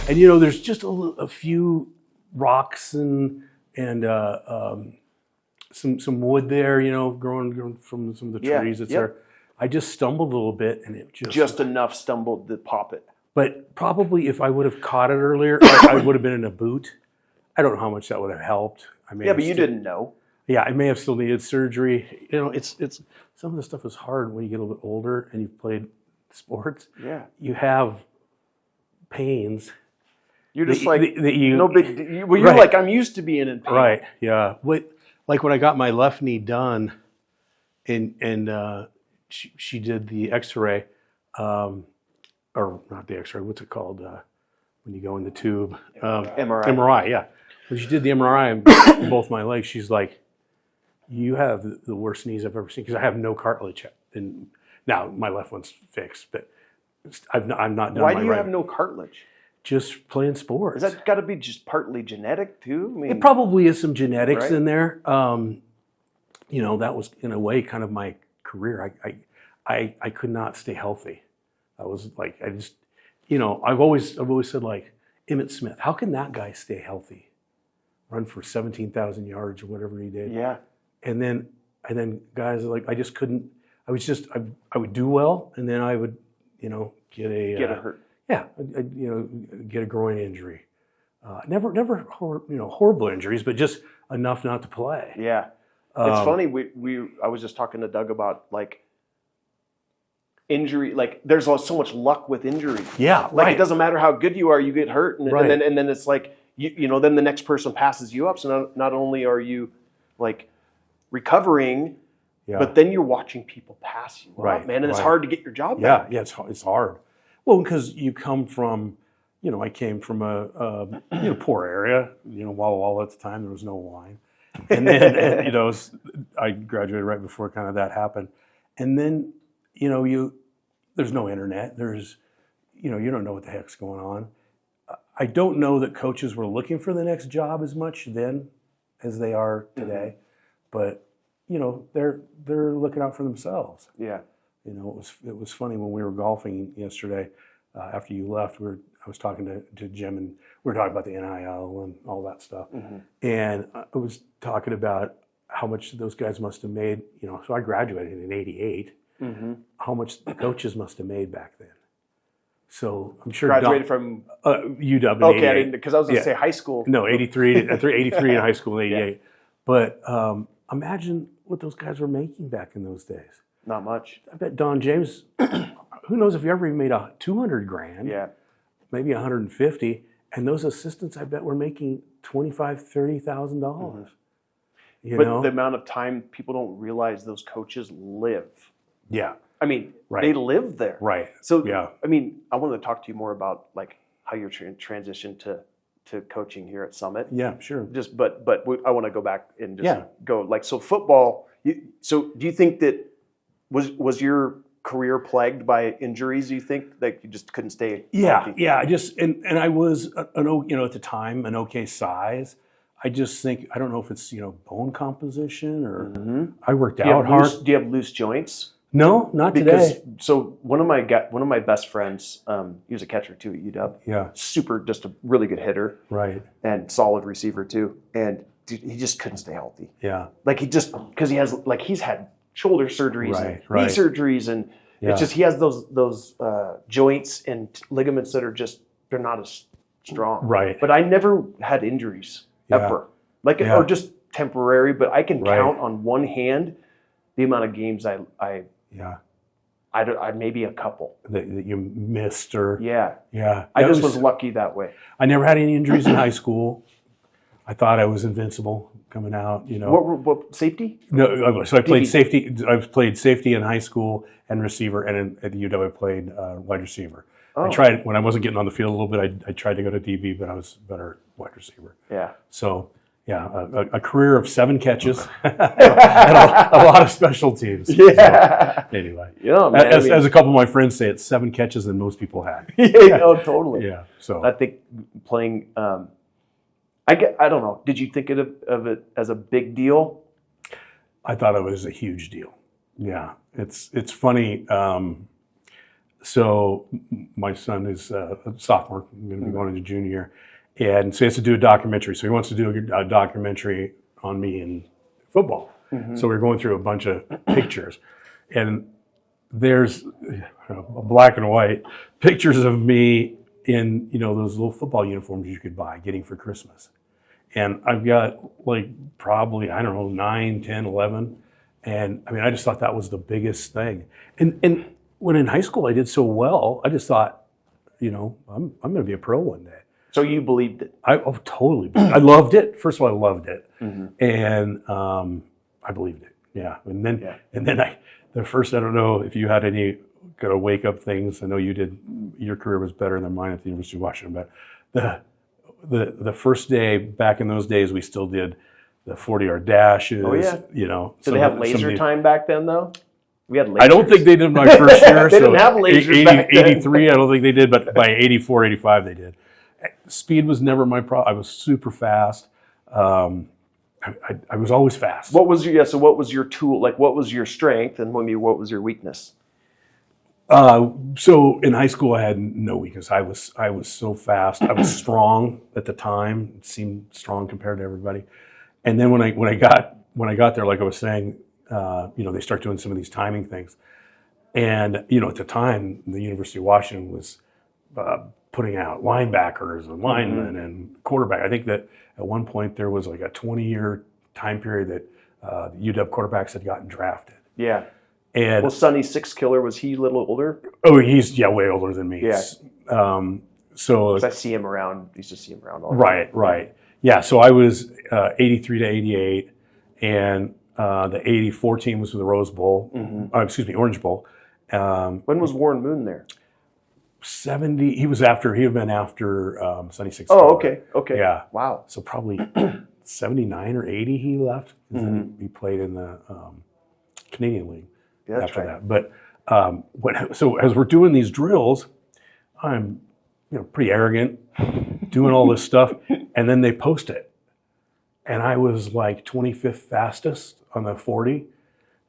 And you know, there's just a few rocks and some wood there, you know, growing from some of the trees that's there. I just stumbled a little bit, and it just enough stumbled to pop it. But probably if I would have caught it earlier, I would have been in a boot. I don't know how much that would have helped. But you didn't know. Yeah, I may have still needed surgery. You know, it's some of the stuff is hard when you get a little bit older and you've played sports. Yeah, you have pains. You're just no big. Well, you're right. like, I'm used to being in pain. Right. Yeah. Like when I got my left knee done, and she did the X-ray, or not the X-ray. What's it called when you go in the tube? MRI. MRI. Yeah. When she did the MRI on both my legs, she's like, "You have the worst knees I've ever seen," because I have no cartilage. And now my left one's fixed, but I'm not done. Why do you have no cartilage? Just playing sports. Has that got to be just partly genetic too? I mean, it probably is some genetics in there. You know, that was in a way kind of my career. I could not stay healthy. I was like, you know, I've always said, like, Emmitt Smith, how can that guy stay healthy? Run for 17,000 yards or whatever he did. Yeah. And then guys are like, I just couldn't. I would do well, and then I would, you know, get hurt. Yeah, you know, get a groin injury. Never, you know, horrible injuries, but just enough not to play. Yeah, it's funny. I was just talking to Doug about like injury. Like, there's so much luck with injury. Yeah, like it doesn't matter how good you are, you get hurt, and then it's like you know, then the next person passes you up. So not only are you like recovering, but then you're watching people pass you up, man, and it's hard to get your job back. Yeah, it's hard. Well, because you come from, you know, I came from a you know, poor area, you know, Walla at the time, there was no wine. And then, you know, I graduated right before kind of that happened. And then, you know, there's no internet. You know, you don't know what the heck's going on. I don't know that coaches were looking for the next job as much then as they are today. But, you know, they're looking out for themselves. Yeah. You know, it was funny when we were golfing yesterday. After you left, I was talking to Jim, and we were talking about the NIL and all that stuff. Mm-hmm. And I was talking about how much those guys must have made. You know, so I graduated in '88. Mm-hmm. How much the coaches must have made back then. So I'm sure graduated from UW. Okay, because I was going to say high school. No, 83. 83 in high school, in '88. Yeah. But imagine what those guys were making back in those days. Not much. I bet Don James, who knows if he ever made $200,000, maybe 150, and those assistants I bet were making $25,000, $30,000. Mm-hmm. You know, the amount of time people don't realize those coaches live. Yeah, I mean, they live there. Right. So I mean, I wanted to talk to you more about like how you're transitioned to coaching here at Summit. Yeah, sure. But I want to go back and just go like, so football. So do you think that was your career plagued by injuries? You think that you just couldn't stay healthy? Yeah. And I was you know, at the time an okay size. I just think, I don't know if it's, you know, bone composition or I worked out hard. Do you have loose joints? No, not today. So one of my best friends, he was a catcher too at UW. Yeah. Just a really good hitter. Right. And solid receiver too. And dude, he just couldn't stay healthy. Yeah. Like because he's had shoulder surgeries and knee surgeries, and it's just he has those joints and ligaments that are just, they're not as strong. Right. But I never had injuries ever, or just temporary. But I can count on one hand the amount of games I maybe a couple that you missed or I just was lucky that way. I never had any injuries in high school. I thought I was invincible coming out, you know. What safety? No, so I played safety. I played safety in high school and receiver, and at the UW I played wide receiver. I tried, when I wasn't getting on the field a little bit, I tried to go to DB, but I was better wide receiver. Yeah. So, a career of 7 catches and a lot of special teams. Yeah. So, anyway. Yeah, man, as a couple of my friends say, it's 7 catches than most people had. Totally. Yeah. So I think playing. I don't know. Did you think of it as a big deal? I thought it was a huge deal. Yeah, it's funny. So my son is a sophomore, going to be going into junior year, and so he has to do a documentary. So he wants to do a documentary on me in football. So we're going through a bunch of pictures, and there's black and white pictures of me in those little football uniforms you could buy getting for Christmas. And I've got like probably, I don't know, 9, 10, 11. And I mean, I just thought that was the biggest thing. And when in high school I did so well, I just thought, I'm going to be a pro one day. So you believed it? Totally. I loved it. First of all, I loved it. And I believed it. Yeah. And then I don't know if you had any kind of wake up things. I know you did, your career was better than mine at the University of Washington, but the first day, back in those days, we still did the 40-yard dashes. Oh, yeah. Did they have laser time back then, though? We had lasers. I don't think they did my first year. They didn't have lasers back then. 83, I don't think they did, but by 84, 85, they did. Speed was never my problem. I was super fast. I was always fast. What was your tool? Like, what was your strength, and what was your weakness? So in high school, I had no weakness. I was so fast. I was strong at the time. It seemed strong compared to everybody. And then when I got there, like I was saying, they start doing some of these timing things. And at the time, the University of Washington was putting out linebackers and linemen and quarterback. I think that at one point there was like a 20-year time period that UW quarterbacks had gotten drafted. Yeah. And well, Sonny's six killer, was he a little older? Oh, he's way older than me. Yeah. So I see him around. Used to see him around all the time. Right. Yeah. So I was 83 to 88, and the 84 team was for the Rose Bowl. Orange Bowl. When was Warren Moon there? 70. He had been after Sonny Six. Oh, okay. Yeah. Wow. So probably 79 or 80 he left. Then he played in the Canadian League. Yeah, after that. But so as we're doing these drills, I'm pretty arrogant, doing all this stuff, and then they post it, and I was like 25th fastest on the 40,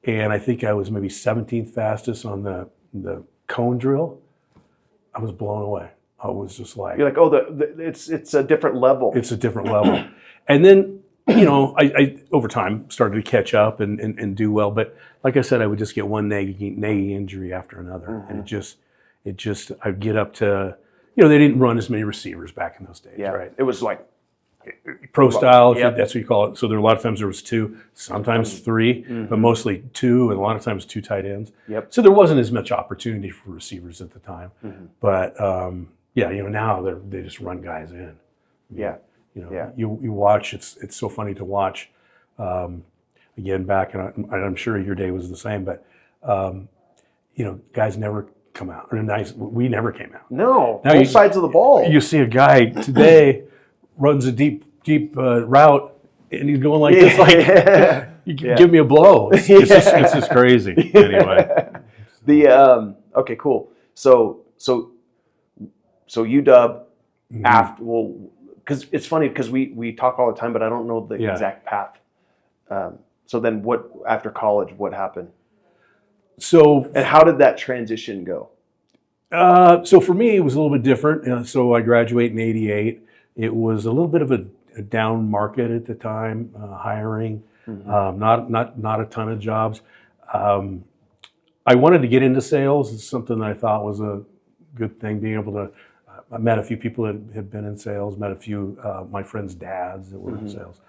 and I think I was maybe 17th fastest on the cone drill. I was blown away. I was just like, you're like, it's a different level. It's a different level, and then. I over time started to catch up and do well, but like I said, I would just get one nagging injury after another, and it just I'd get up to, they didn't run as many receivers back in those days, right? It was like pro style, that's what you call it. So there a lot of times there was 2, sometimes 3, but mostly 2, and a lot of times 2 tight ends. Yep. So there wasn't as much opportunity for receivers at the time, but now they just run guys in. Yeah. You watch. It's so funny to watch. Again, back, and I'm sure your day was the same. But guys never come out. We never came out. No, both sides of the ball. You see a guy today runs a deep route, and he's going like this. Like, give me a blow. It's just crazy. Anyway, okay, cool. So UW after because it's funny because we talk all the time, but I don't know the exact path. So then what, after college, what happened? And how did that transition go? So for me, it was a little bit different. So I graduated in 88. It was a little bit of a down market at the time, hiring, not a ton of jobs. I wanted to get into sales. It's something that I thought was a good thing, being able to. I met a few people that had been in sales, met a few my friends' dads that were in sales.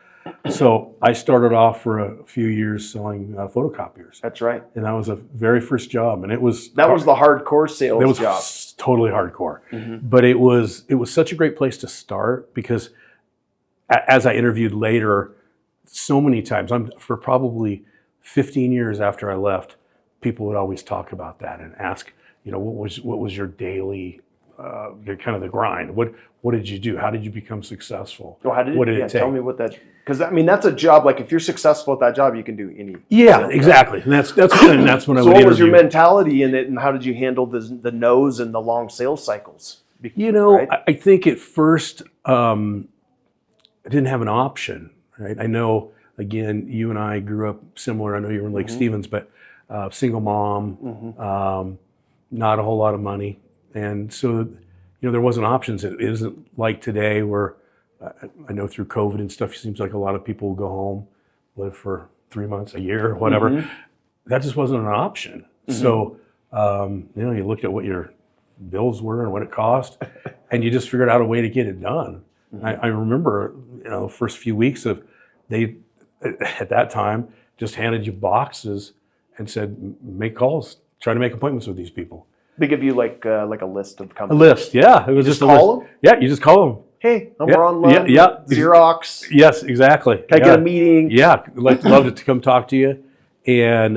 So I started off for a few years selling photocopiers. That's right. And that was the very first job. And it was... That was the hardcore sales job. It was totally hardcore. But it was such a great place to start because as I interviewed later, so many times, for probably 15 years after I left, people would always talk about that and ask, what was your daily... kind of the grind. What did you do? How did you become successful? What did it take? Tell me what that. Because that's a job. Like if you're successful at that job, you can do any. Yeah, exactly. And that's when I would interview. So what was your mentality in it, and how did you handle the no's and the long sales cycles? Right? I think at first I didn't have an option. Right. I know. Again, you and I grew up similar. I know you were in Lake Stevens, but single mom. not a whole lot of money. And so, there wasn't options. It isn't like today where I know through COVID and stuff, it seems like a lot of people will go home, live for 3 months, a year, whatever. That just wasn't an option. So, you looked at what your bills were and what it cost, and you just figured out a way to get it done. I remember, the first few weeks they, at that time, just handed you boxes and said, make calls, try to make appointments with these people. They give you like a list of companies. A list, yeah. It was just a call list. them? Yeah, you just call them. Hey, we're on Lund, Xerox. Yes, exactly. Can I get a meeting? Yeah, loved to come talk to you. And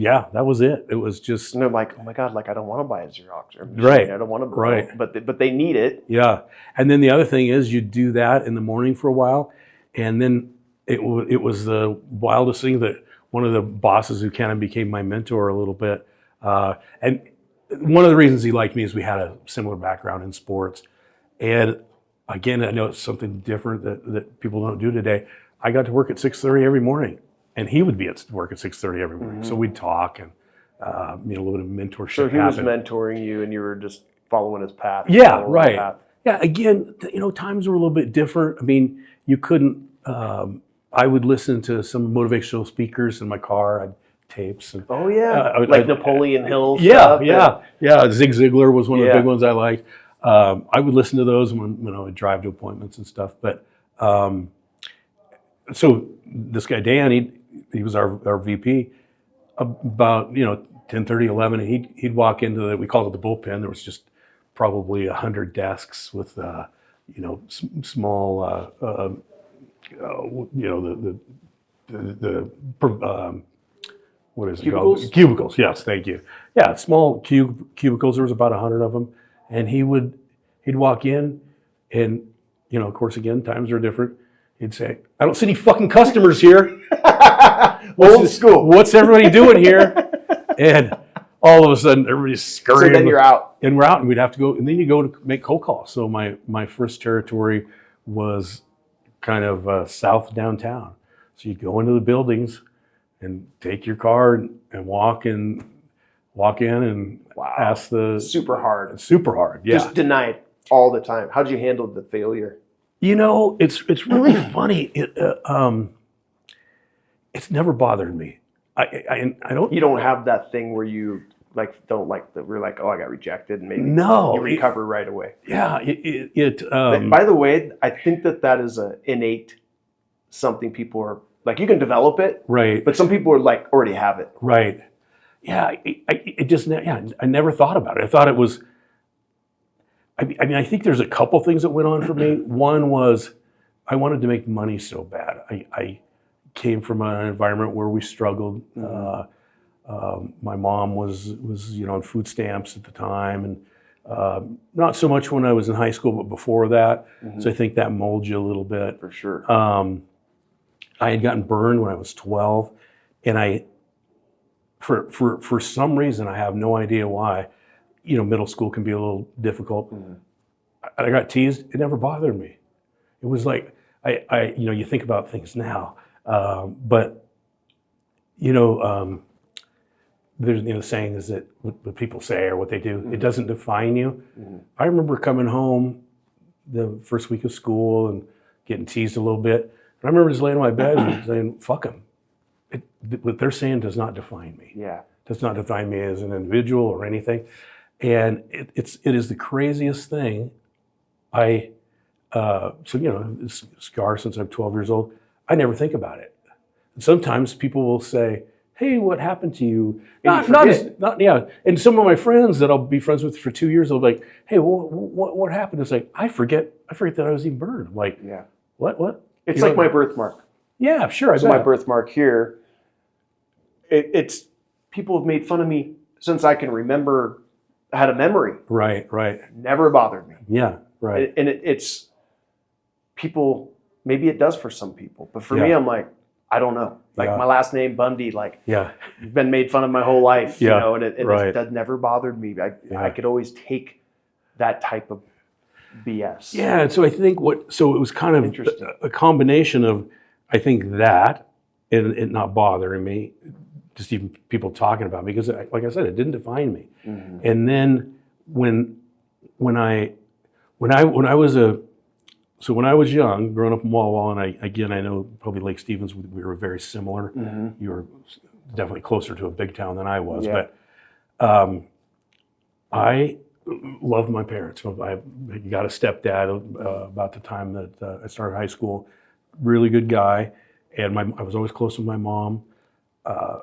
that was it. It was just. And they're like, oh my God, like I don't want to buy a Xerox or a machine. Right. I don't want to. Right. But they need it. Yeah. And then the other thing is you do that in the morning for a while. And then it was the wildest thing that one of the bosses who kind of became my mentor a little bit. And one of the reasons he liked me is we had a similar background in sports. And again, I know it's something different that people don't do today. I got to work at 6:30 every morning, and he would be at work at 6:30 every morning. So we'd talk and a little bit of mentorship. So he was mentoring you, and you were just following his path. Yeah, right. Yeah, again, times were a little bit different. I mean, you couldn't. I would listen to some motivational speakers in my car. I'd tapes. And, like Napoleon Hill stuff. Yeah. Zig Ziglar was one of the big ones I liked. I would listen to those when I would drive to appointments and stuff. But so this guy Dan, he was our VP. About 10:30, 11, and he'd walk into we called it the bullpen. There was just probably 100 desks with small what is it called? Cubicles. Yes, thank you. Yeah, small cubicles. There was about 100 of them, and he'd walk in, and of course, again, times are different. He'd say, "I don't see any fucking customers here." Old school. What's everybody doing here? And all of a sudden, everybody's scurrying. So then you're out, and we're out, and we'd have to go, and then you go to make cold calls. So my first territory was kind of south downtown. So you go into the buildings and take your card and walk in and ask the super hard, yeah. Just denied all the time. How'd you handle the failure? It's really funny. It's never bothered me. I don't. You don't have that thing where you don't like that. We're like, oh, I got rejected, and maybe no, you recover right away. Yeah. By the way, I think that is an innate something people are. Like you can develop it, right? But some people are like already have it, right? Yeah, I never thought about it. I thought it was. I mean, I think there's a couple things that went on for me. One was I wanted to make money so bad. I came from an environment where we struggled. My mom was on food stamps at the time, and not so much when I was in high school, but before that. So I think that molds you a little bit. For sure. I had gotten burned when I was 12, and for some reason, I have no idea why, middle school can be a little difficult. I got teased. It never bothered me. It was like, you think about things now, but there's the saying is that what people say or what they do, it doesn't define you. I remember coming home the first week of school and getting teased a little bit. And I remember just laying on my bed and saying, fuck them. What they're saying does not define me. Yeah. Does not define me as an individual or anything. And it is the craziest thing. It's scar since I'm 12 years old. I never think about it. And sometimes people will say, hey, what happened to you? And some of my friends that I'll be friends with for 2 years, they'll be like, hey, what happened? It's like, I forget that I was even burned. I'm like, yeah. What? It's like my birthmark. Yeah, sure. So my birthmark here, it's people have made fun of me since I can remember. I had a memory. Right. Never bothered me. Yeah, right. And it's people. Maybe it does for some people, but for me, I'm like, I don't know. Like my last name Bundy. Like, you've been made fun of my whole life. Yeah, and it never bothered me. I could always take that type of BS. Yeah, and so I think it was kind of a combination of, I think that, and it not bothering me, just even people talking about me, because like I said, it didn't define me. Mm-hmm. And then when I was young, growing up in Walla Walla, and I know probably Lake Stevens, we were very similar. Mm-hmm. You were definitely closer to a big town than I was, Yeah. but I loved my parents. I got a stepdad about the time that I started high school. Really good guy, and I was always close with my mom.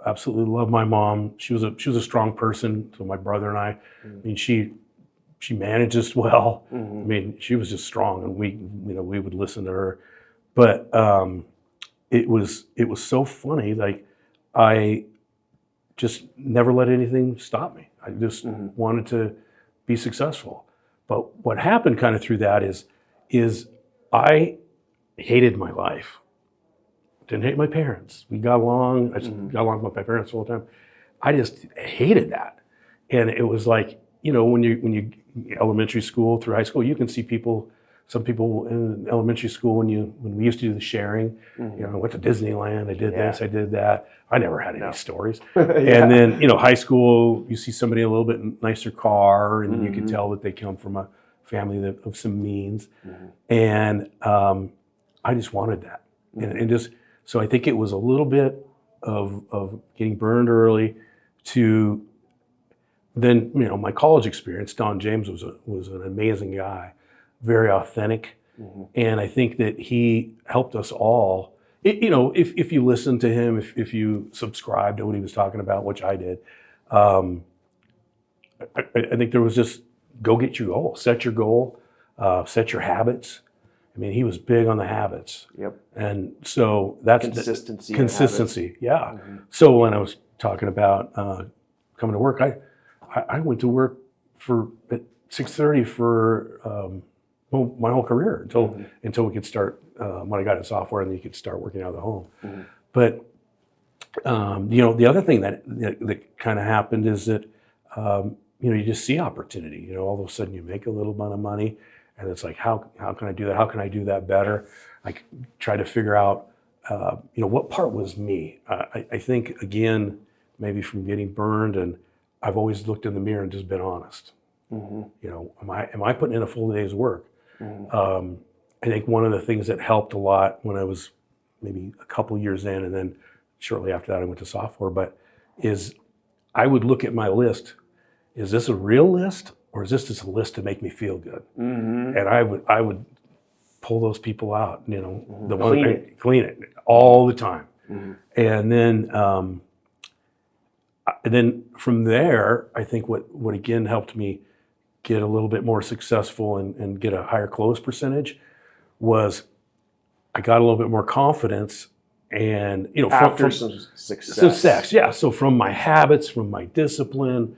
Absolutely loved my mom. She was a strong person. So my brother and I mean, she managed us well. Mm-hmm. I mean, she was just strong, and we would listen to her. But it was so funny. Like, I just never let anything stop me. I just wanted to be successful. But what happened kind of through that is I hated my life. Didn't hate my parents. We got along. I just got along with my parents all the time. I just hated that. And it was like, when you elementary school through high school, you can see some people in elementary school when we used to do the sharing, I went to Disneyland, I did this, I did that. I never had any stories. Yeah. And then, high school, you see somebody in a little bit nicer car, and you can tell that they come from a family of some means. And I just wanted that. And just, so I think it was a little bit of getting burned early to then, my college experience. Don James was an amazing guy, very authentic. And I think that he helped us all. If you listen to him, if you subscribe to what he was talking about, which I did, I think there was just go get your goal, set your goal, set your habits. I mean, he was big on the habits. Yep. And so that's consistency. Consistency, yeah. So when I was talking about coming to work, I went to work at 6:30 for my whole career until we could start when I got in software, and then you could start working out of the home. But the other thing that kind of happened is that you just see opportunity. All of a sudden you make a little bit of money, and it's like, how can I do that? How can I do that better? I try to figure out what part was me. I think, again, maybe from getting burned, and I've always looked in the mirror and just been honest. Am I putting in a full day's work? I think one of the things that helped a lot when I was maybe a couple years in, and then shortly after that I went to software, but is I would look at my list. Is this a real list, or is this just a list to make me feel good? And I would pull those people out, clean it all the time. And then from there, I think what again helped me get a little bit more successful and get a higher close percentage was I got a little bit more confidence, and after some success. Yeah. So from my habits, from my discipline,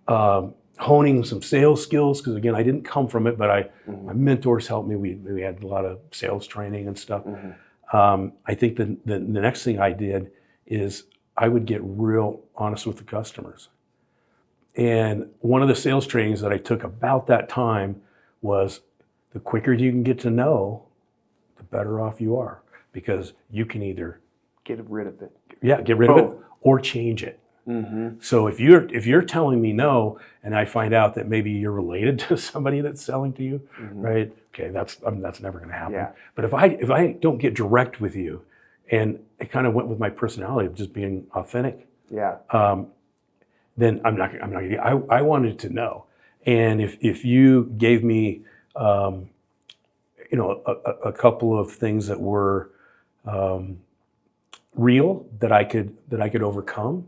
honing some sales skills, because again, I didn't come from it, but my mentors helped me. We had a lot of sales training and stuff. I think the next thing I did is I would get real honest with the customers. And one of the sales trainings that I took about that time was the quicker you can get to know, the better off you are, because you can either get rid of it. Yeah, get rid of it or change it. So if you're telling me no, and I find out that maybe you're related to somebody that's selling to you, right? Okay, that's never going to happen. Yeah. But if I don't get direct with you, and it kind of went with my personality of just being authentic. Yeah. Then I'm not gonna. I wanted to know, and if you gave me, a couple of things that were real that I could overcome,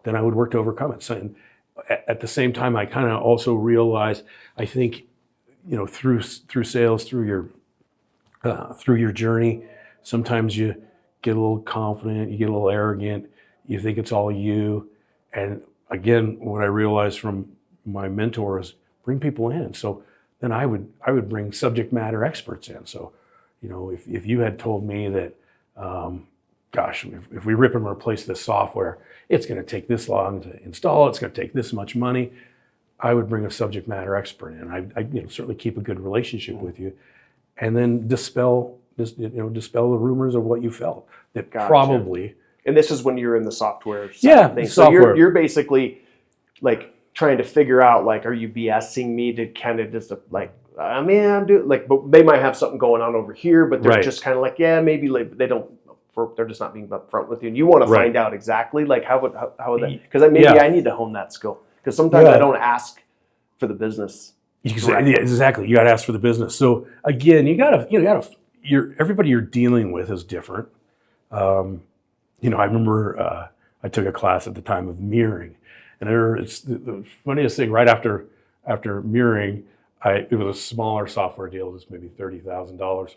then I would work to overcome it. So, and at the same time, I kind of also realized, I think, through sales, through your journey, sometimes you get a little confident, you get a little arrogant, you think it's all you. And again, what I realized from my mentor is bring people in. So then I would bring subject matter experts in. So, if you had told me that, gosh, if we rip and replace this software, it's going to take this long to install, it's going to take this much money, I would bring a subject matter expert in. I'd certainly keep a good relationship with you, and then dispel the rumors of what you felt that probably And this is when you're in the software side Yeah, of things. software. So you're basically like trying to figure out, like, are you BSing me to kind of just like, I mean, I'm doing like, but they might have something going on over here, but they're just kind of like, yeah, maybe like, they don't, they're just not being upfront with you. And you want to find out exactly like how would that, because maybe I need to hone that skill, because sometimes I don't ask for the business. Exactly. You got to ask for the business. So again, everybody you're dealing with is different. I remember I took a class at the time of mirroring, and it's the funniest thing. Right after mirroring, it was a smaller software deal. It was maybe $30,000,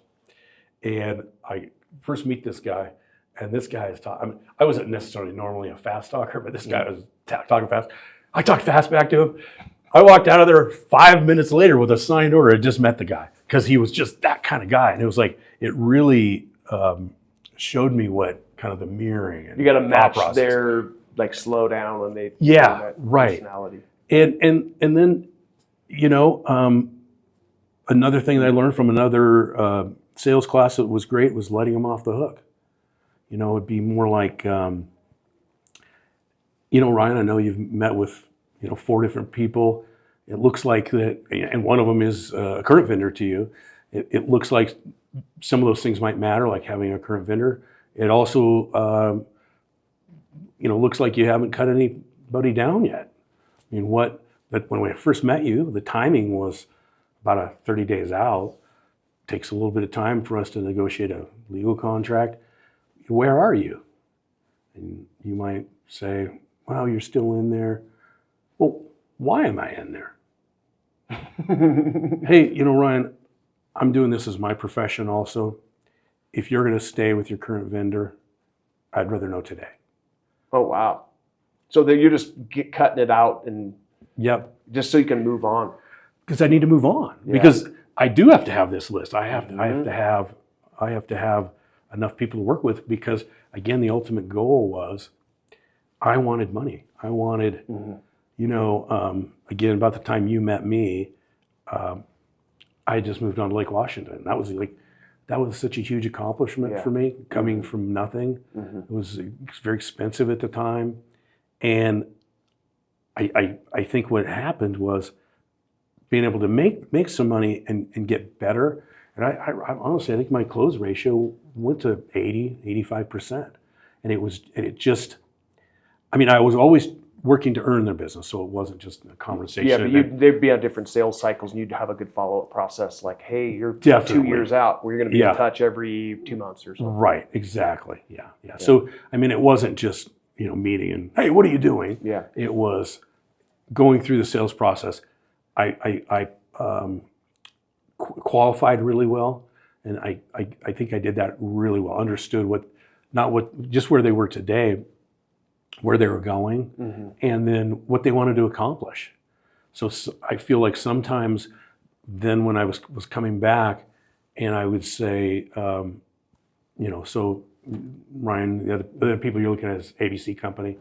and I first meet this guy, and this guy is talking. I wasn't necessarily normally a fast talker, but this guy was talking fast. I talked fast back to him. I walked out of there 5 minutes later with a signed order. I just met the guy because he was just that kind of guy, and it was like it really showed me what kind of the mirroring. And you got to match their like slow down when they personality. And then another thing that I learned from another sales class that was great was letting them off the hook. It'd be more like, Ryan, I know you've met with 4 different people. It looks like that, and one of them is a current vendor to you. It looks like some of those things might matter, like having a current vendor. It also, looks like you haven't cut anybody down yet. I mean, when we first met you, the timing was about 30 days out. It takes a little bit of time for us to negotiate a legal contract. Where are you? And you might say, well, you're still in there. Well, why am I in there? Hey, Ryan, I'm doing this as my profession also. If you're going to stay with your current vendor, I'd rather know today. Oh, wow. So that you're just cutting it out and just so you can move on. Because I need to move on. Yeah. Because I do have to have this list. I have to have enough people to work with, because again, the ultimate goal was I wanted money. I wanted, again, about the time you met me, I just moved on to Lake Washington. That was such a huge accomplishment for me, coming from nothing. It was very expensive at the time. And I think what happened was being able to make some money and get better. And I honestly, I think my close ratio went to 85%. And I was always working to earn their business, so it wasn't just a conversation. Yeah, but they'd be on different sales cycles, and you'd have a good follow-up process. Like, hey, you're 2 years out. We're going to be in touch every 2 months or something. Right, exactly. Yeah. So, it wasn't just meeting and, hey, what are you doing? Yeah. It was going through the sales process. I qualified really well, and I think I did that really well. Understood just where they were today, where they were going, and then what they wanted to accomplish. So I feel like sometimes then when I was coming back, and I would say, so Ryan, the other people you're looking at is ABC company,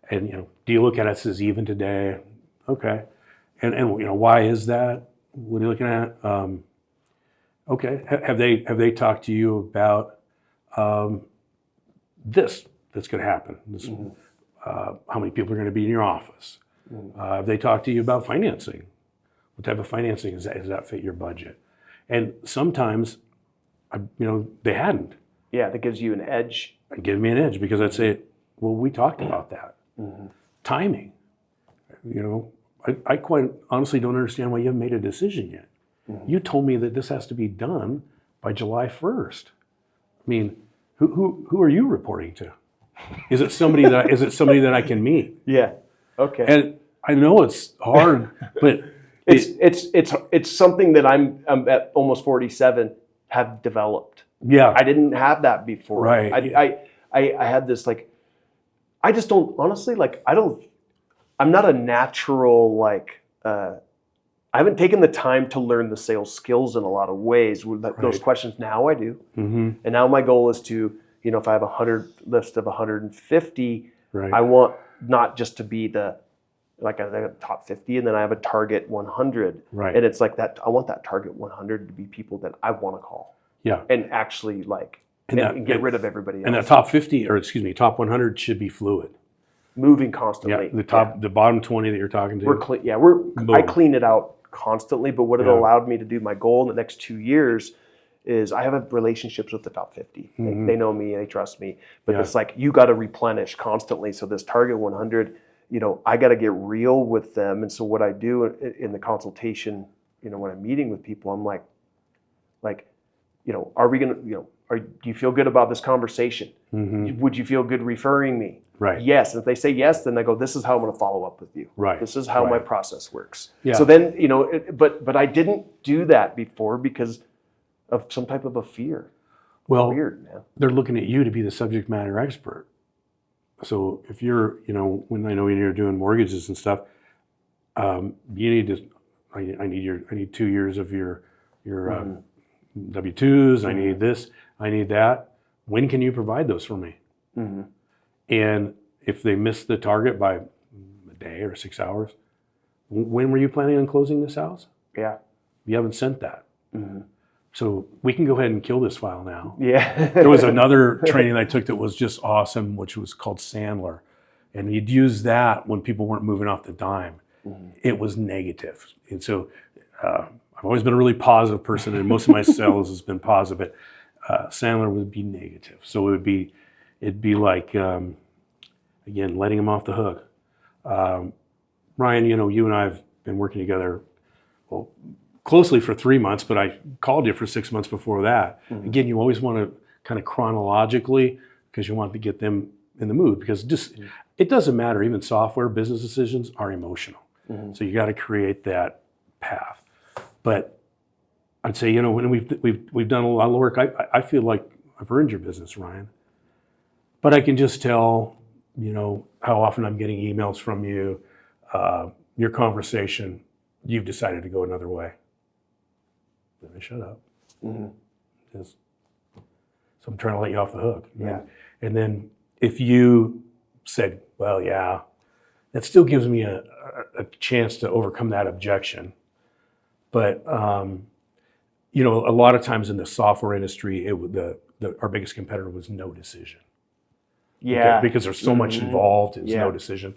and do you look at us as even today? Okay, and why is that? What are you looking at? Okay, have they talked to you about this that's going to happen? This, how many people are going to be in your office? Have they talked to you about financing? What type of financing does that fit your budget? And sometimes, they hadn't. Yeah, that gives you an edge. It gives me an edge, because I'd say, well, we talked about that. Timing. I quite honestly don't understand why you haven't made a decision yet. You told me that this has to be done by July 1st. I mean, who are you reporting to? Is it somebody that I can meet? Yeah. Okay. And I know it's hard, but it's something that I'm at almost 47 have developed. Yeah. I didn't have that before. Right. I had this I just don't honestly I'm not a natural I haven't taken the time to learn the sales skills in a lot of ways. Those questions now I do. And now my goal is to, if I have a list of 150, I want not just to be the top 50, and then I have a target 100. Right. And it's like that. I want that target 100 to be people that I want to call. Yeah. And actually and get rid of everybody else. And the top 50, or excuse me, top 100 should be fluid. Moving constantly. Yeah, the bottom 20 that you're talking to. I clean it out constantly, but what it allowed me to do, my goal in the next 2 years is I have relationships with the top 50. Mm-hmm. They know me, they trust me, but it's like, you got to replenish constantly. So this target 100, I got to get real with them. And so what I do in the consultation, when I'm meeting with people, I'm like, are we going to, do you feel good about this conversation? Mm-hmm. Would you feel good referring me? Right. Yes. And if they say yes, then I go, this is how I'm going to follow up with you. Right. This is how my process works. Yeah. So then, but I didn't do that before because of some type of a fear. Well, weird, man. They're looking at you to be the subject matter expert. So if you're, when you're doing mortgages and stuff, you need to, I need 2 years of your W-2s. I need this, I need that. When can you provide those for me? Mm-hmm. And if they miss the target by a day or 6 hours, when were you planning on closing this house? Yeah. You haven't sent that. Mm-hmm. So we can go ahead and kill this file now. Yeah. There was another training I took that was just awesome, which was called Sandler. And you'd use that when people weren't moving off the dime. Mm-hmm. It was negative. And so I've always been a really positive person, and most of my sales has been positive, but Sandler would be negative. So it'd be like, again, letting them off the hook. Ryan, you and I have been working together, closely for 3 months, but I called you for 6 months before that. Mm-hmm. Again, you always want to kind of chronologically, because you want to get them in the mood, because it doesn't matter. Even software business decisions are emotional. Mm-hmm. So you got to create that path. But I'd say, when we've done a lot of work, I feel like I've earned your business, Ryan. But I can just tell, how often I'm getting emails from you, your conversation, you've decided to go another way. Let me shut up. Mm-hmm. So I'm trying to let you off the hook. Yeah. And then if you said, well, yeah, that still gives me a chance to overcome that objection. But, a lot of times in the software industry, our biggest competitor was no decision. Yeah. Because there's so much involved, it's no decision.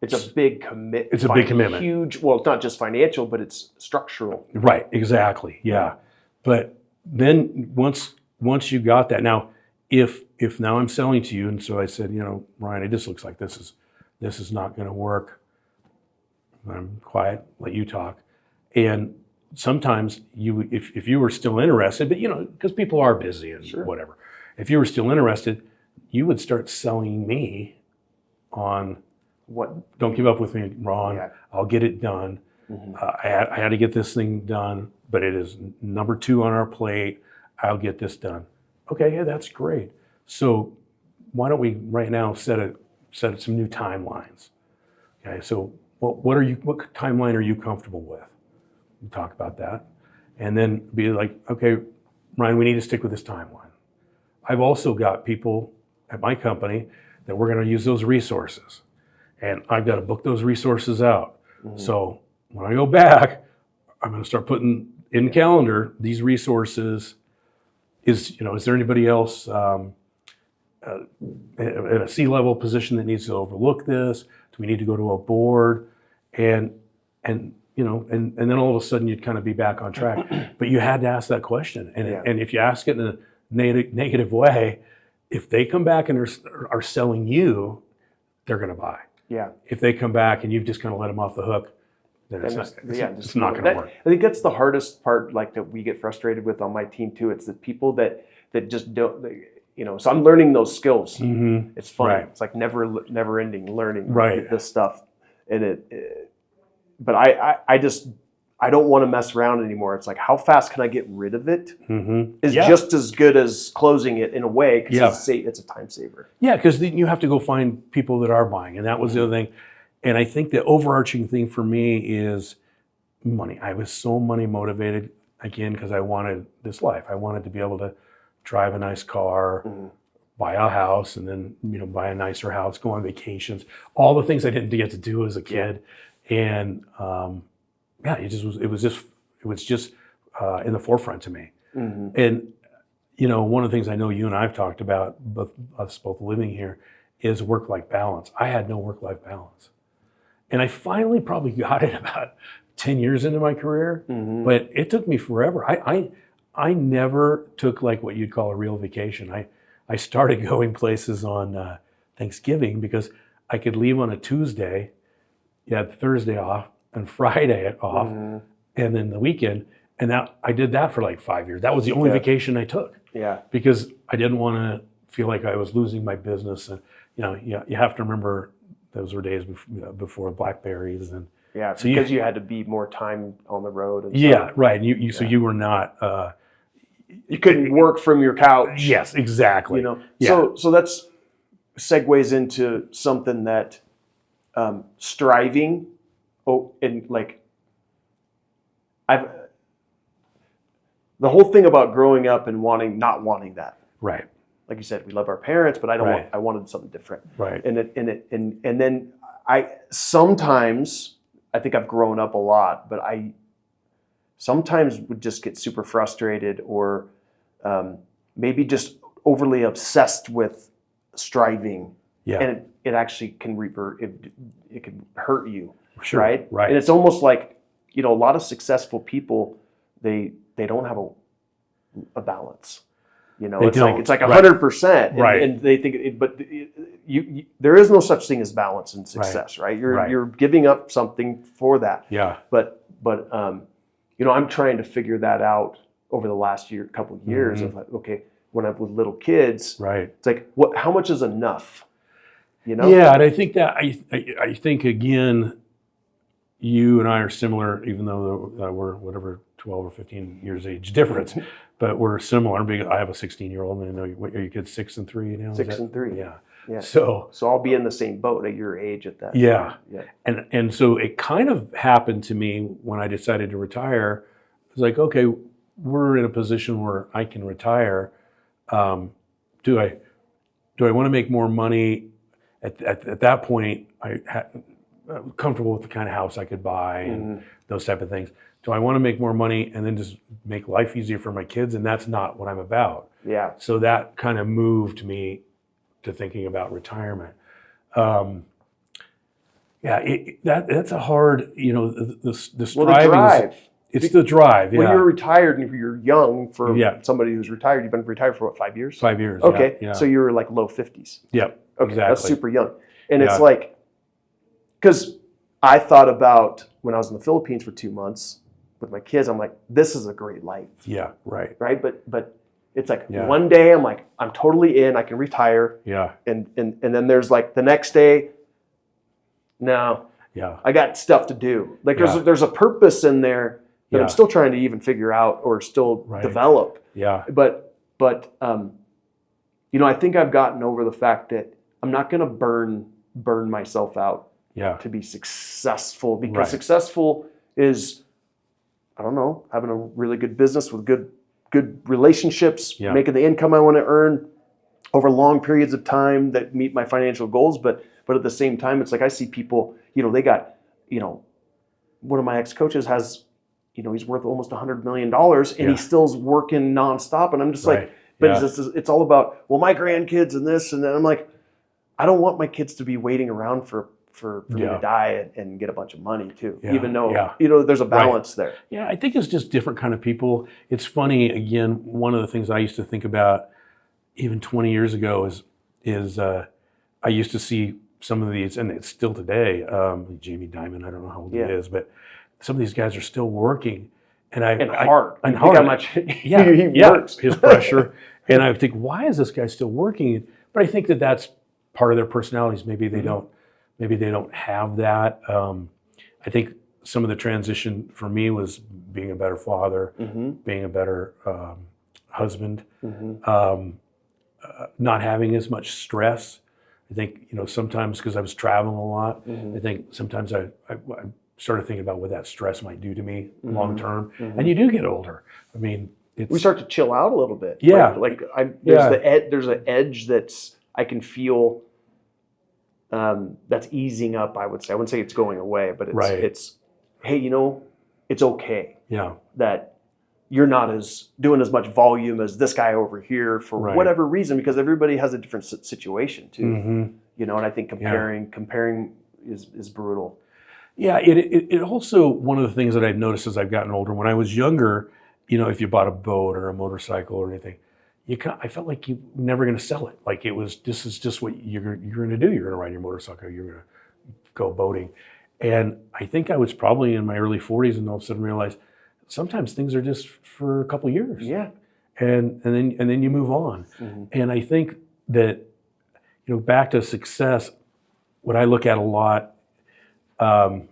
It's a big commitment. It's a big commitment. Huge. Well, it's not just financial, but it's structural. Right. Exactly. Yeah. But then once you got that, now if now I'm selling to you, and so I said, Ryan, it just looks like this is not going to work. I'm quiet. Let you talk. And sometimes if you were still interested, but because people are busy and whatever, if you were still interested, you would start selling me on. What? Don't give up with me, Ron. Yeah. I'll get it done. Mm-hmm. I had to get this thing done, but it is number 2 on our plate. I'll get this done. Okay, yeah, that's great. So why don't we right now set some new timelines? Okay, so what timeline are you comfortable with? We talk about that, and then be like, okay, Ryan, we need to stick with this timeline. I've also got people at my company that we're going to use those resources. And I've got to book those resources out. Mm-hmm. So when I go back, I'm going to start putting in the calendar these resources. Is there anybody else in a C-level position that needs to overlook this? Do we need to go to a board? And then all of a sudden you'd kind of be back on track. But you had to ask that question. And if you ask it in a negative way, if they come back and are selling you, they're going to buy. Yeah. If they come back and you've just kind of let them off the hook, then it's not going to work. I think that's the hardest part, like that we get frustrated with on my team too. It's the people that just don't, so I'm learning those skills. Mm-hmm. It's fun. Right. It's like never ending learning this stuff. And but I don't want to mess around anymore. It's like, how fast can I get rid of it? Mm-hmm. Is just as good as closing it in a way, because it's a time saver. Yeah, because you have to go find people that are buying. And that was the other thing. And I think the overarching thing for me is money. I was so money motivated, again, because I wanted this life. I wanted to be able to drive a nice car, buy a house, and then buy a nicer house, go on vacations, all the things I didn't get to do as a kid. And it was just in the forefront to me. Mm-hmm. And one of the things I know you and I've talked about, us both living here, is work-life balance. I had no work-life balance. And I finally probably got it about 10 years into my career, but it took me forever. I never took like what you'd call a real vacation. I started going places on Thanksgiving because I could leave on a Tuesday, you had Thursday off and Friday off, and then the weekend. And that I did that for like 5 years. That was the only vacation I took. Yeah. Because I didn't want to feel like I was losing my business. And you have to remember those were days before Blackberries and so because you had to be more time on the road. And stuff. Right. And so you were not. You couldn't work from your couch. Yes, exactly. So that's segues into something that striving. And like the whole thing about growing up and not wanting that. Right. Like you said, we love our parents, but I wanted something different. Right. And then sometimes I think I've grown up a lot, but I sometimes would just get super frustrated or maybe just overly obsessed with striving. Yeah. And it actually can revert. It can hurt you. Sure. Right. Right. And it's almost like, a lot of successful people, they don't have a balance. It's like 100%, right. And they think, there is no such thing as balance in success, right? You're giving up something for that. Yeah. But I'm trying to figure that out over the last couple of years of like, okay, when I'm with little kids, right? It's like, how much is enough? Yeah, and I think that I think again, you and I are similar, even though we're whatever 12 or 15 years age difference, but we're similar. Because I have a 16-year-old, and I know what are your kids 6 and 3 now? 6 and 3. Yeah. Yeah. So I'll be in the same boat at your age at that. Yeah. Yeah. And so it kind of happened to me when I decided to retire. It was like, okay, we're in a position where I can retire. Do I want to make more money? At that point, I had comfortable with the kind of house I could buy and those type of things. Do I want to make more money and then just make life easier for my kids? And that's not what I'm about. Yeah. So that kind of moved me to thinking about retirement. That's a hard, the drive. It's the drive. When you're retired and you're young, for somebody who's retired, you've been retired for what, 5 years? 5 years. Okay. Yeah. So you're like low 50s. Yep. Okay. Exactly. That's super young. And it's like, because I thought about when I was in the Philippines for 2 months with my kids, I'm like, this is a great life. Yeah. Right. Right. But it's like one day I'm like, I'm totally in, I can retire. Yeah. And then there's like the next day, no. Yeah. I got stuff to do. Like there's a purpose in there that I'm still trying to even figure out or still develop. Yeah. But I think I've gotten over the fact that I'm not going to burn myself out to be successful, because successful is, I don't know, having a really good business with good relationships, making the income I want to earn over long periods of time that meet my financial goals. But at the same time, it's like I see people, they got, one of my ex-coaches has, he's worth almost $100 million and he still's working nonstop. And I'm just like, but it's all about, well, my grandkids and this. And then I'm like, I don't want my kids to be waiting around for me to die and get a bunch of money too, even though, there's a balance there. Yeah, I think it's just different kind of people. It's funny, again, one of the things I used to think about even 20 years ago is I used to see some of these, and it's still today, Jamie Dimon, I don't know how old he is, but some of these guys are still working. And hard. And hard. How much he works. His pressure. And I think, why is this guy still working? But I think that's part of their personalities. Maybe they don't have that. I think some of the transition for me was being a better father, being a better husband, not having as much stress. I think, sometimes because I was traveling a lot, I think sometimes I started thinking about what that stress might do to me long term. And you do get older. I mean, we start to chill out a little bit. Yeah. There's an edge that's I can feel that's easing up, I would say. I wouldn't say it's going away, but it's hey, it's okay. Yeah. That you're not doing as much volume as this guy over here for whatever reason, because everybody has a different situation too. You know, and I think comparing is brutal. Yeah, it also, one of the things that I've noticed as I've gotten older, when I was younger, you know, if you bought a boat or a motorcycle or anything, I felt like you were never going to sell it. Like this is just what you're going to do. You're going to ride your motorcycle. You're going to go boating. And I think I was probably in my early 40s and all of a sudden realized sometimes things are just for a couple of years. Yeah. And then you move on. And I think that, you know, back to success, what I look at a lot, and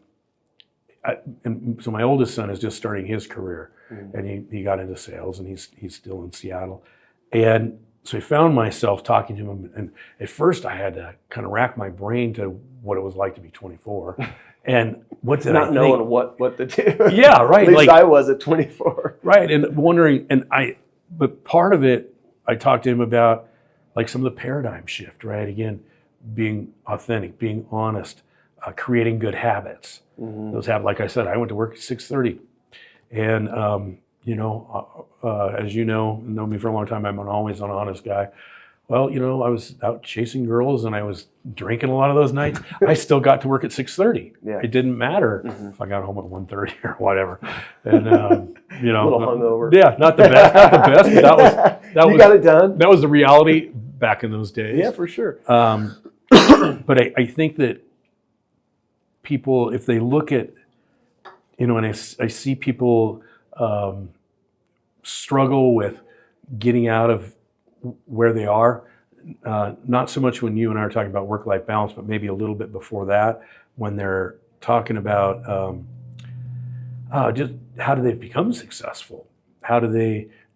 so my oldest son is just starting his career, and he got into sales, and he's still in Seattle. And so I found myself talking to him, and at first I had to kind of rack my brain to what it was like to be 24. And what did not knowing what to do. Yeah, right. At least I was at 24. Right, and wondering, but part of it, I talked to him about like some of the paradigm shift, right? Again, being authentic, being honest, creating good habits. Those habits, like I said, I went to work at 6:30, and you know, as you know me for a long time, I'm always an honest guy. Well, you know, I was out chasing girls and I was drinking a lot of those nights. I still got to work at 6:30. Yeah. It didn't matter if I got home at 1:30 or whatever. And you know, a little hungover. Yeah, not the best, but that was got it done. That was the reality back in those days. Yeah, for sure. But I think that people, if they look at, you know, and I see people struggle with getting out of where they are, not so much when you and I are talking about work-life balance, but maybe a little bit before that, when they're talking about just how do they become successful? How do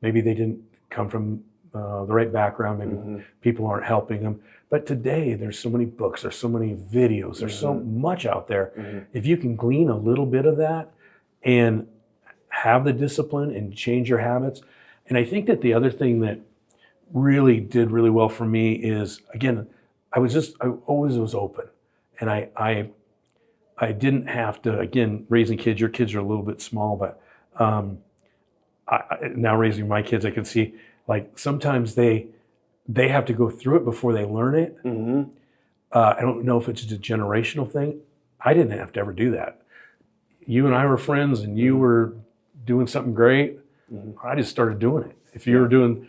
maybe they didn't come from the right background, maybe people aren't helping them. But today, there's so many books, there's so many videos, there's so much out there. If you can glean a little bit of that and have the discipline and change your habits. And I think that the other thing that really did really well for me is, again, I always was open. And I didn't have to, again, raising kids, your kids are a little bit small, but now raising my kids, I can see, like, sometimes they have to go through it before they learn it. I don't know if it's a generational thing. I didn't have to ever do that. You and I were friends and you were doing something great. I just started doing it. If you were doing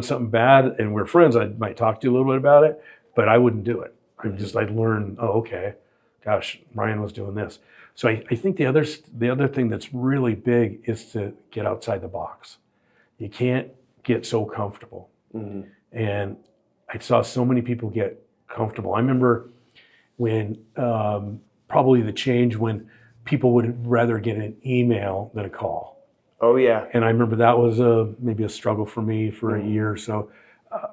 something bad and we're friends, I might talk to you a little bit about it, but I wouldn't do it. I'd learn, oh, okay, gosh, Ryan was doing this. So I think the other thing that's really big is to get outside the box. You can't get so comfortable. And I saw so many people get comfortable. I remember when probably the change when people would rather get an email than a call. Oh yeah. And I remember that was maybe a struggle for me for a year or so,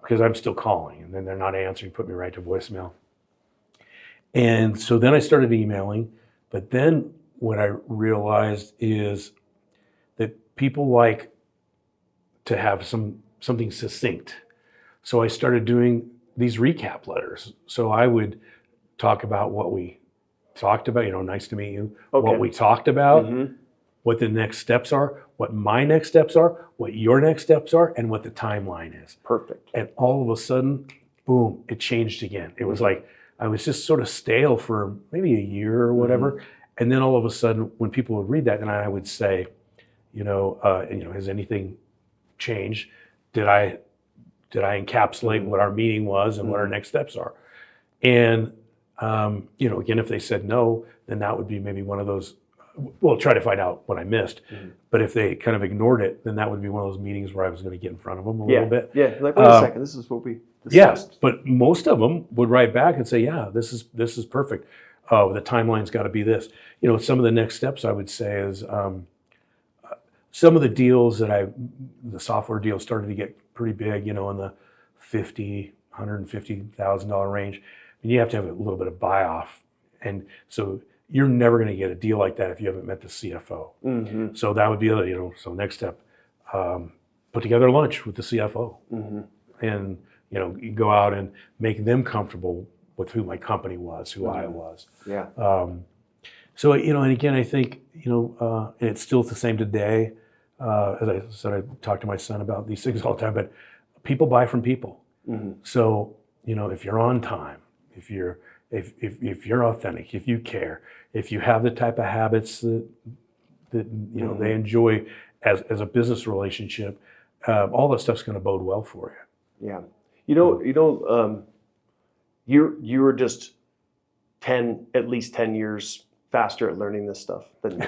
because I'm still calling and then they're not answering, put me right to voicemail. And so then I started emailing, but then what I realized is that people like to have something succinct. So I started doing these recap letters. So I would talk about what we talked about, you know, nice to meet you, what we talked about, what the next steps are, what my next steps are, what your next steps are, and what the timeline is. Perfect. And all of a sudden, boom, it changed again. It was like, I was just sort of stale for maybe a year or whatever. And then all of a sudden, when people would read that, and I would say, has anything changed? Did I encapsulate what our meeting was and what our next steps are? And again, if they said no, then that would be maybe one of those. Well, try to find out what I missed. But if they kind of ignored it, then that would be one of those meetings where I was going to get in front of them a little bit. Yeah, like, wait a second, this is what we discussed. Yeah, but most of them would write back and say, yeah, this is perfect. Oh, the timeline's got to be this. You know, some of the next steps I would say is some of the deals the software deals started to get pretty big, you know, in the $150,000 range. And you have to have a little bit of buy-off. And so you're never going to get a deal like that if you haven't met the CFO. So that would be, so next step, put together lunch with the CFO. And, you go out and make them comfortable with who my company was, who I was. Yeah. So, and again, I think, it's still the same today. as I said, I talk to my son about these things all the time, but people buy from people. So, if you're on time, if you're authentic, if you care, if you have the type of habits that they enjoy as a business relationship, all that stuff's going to bode well for you. Yeah. You were just at least 10 years faster at learning this stuff than me.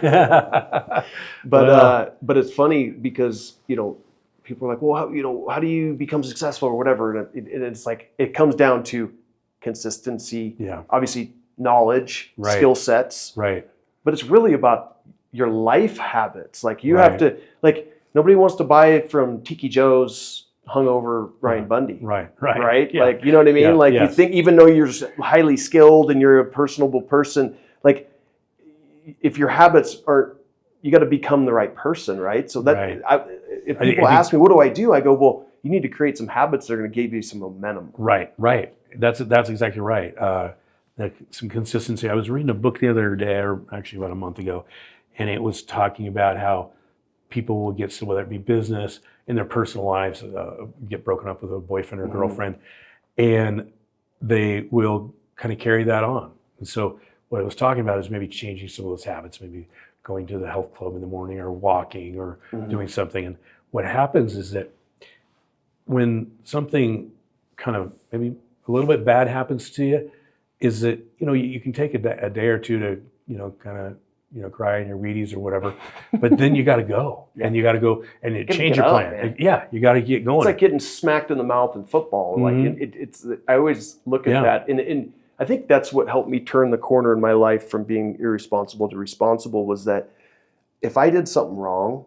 But it's funny because, people are like, well, how do you become successful or whatever? And it's like, it comes down to consistency, obviously knowledge, skill sets, right? But it's really about your life habits. Like you have to, nobody wants to buy it from Tiki Joe's hungover Ryan Bundy. Right. Yeah. Like, you know what I mean? You think, even though you're highly skilled and you're a personable person, like if your habits aren't, you got to become the right person, right? So that if people ask me, what do I do? I go, well, you need to create some habits that are going to give you some momentum. Right. That's exactly right. Some consistency. I was reading a book the other day, or actually about a month ago, and it was talking about how people will get, whether it be business, in their personal lives, get broken up with a boyfriend or girlfriend, and they will kind of carry that on. And so what I was talking about is maybe changing some of those habits, maybe going to the health club in the morning or walking or doing something. And what happens is that when something kind of maybe a little bit bad happens to you, is that, you can take a day or two to, kind of, cry in your Wheaties or whatever, but then you got to go and you got to go and change your plan. You got to get going. It's like getting smacked in the mouth in football. I always look at that. And I think that's what helped me turn the corner in my life from being irresponsible to responsible, was that if I did something wrong,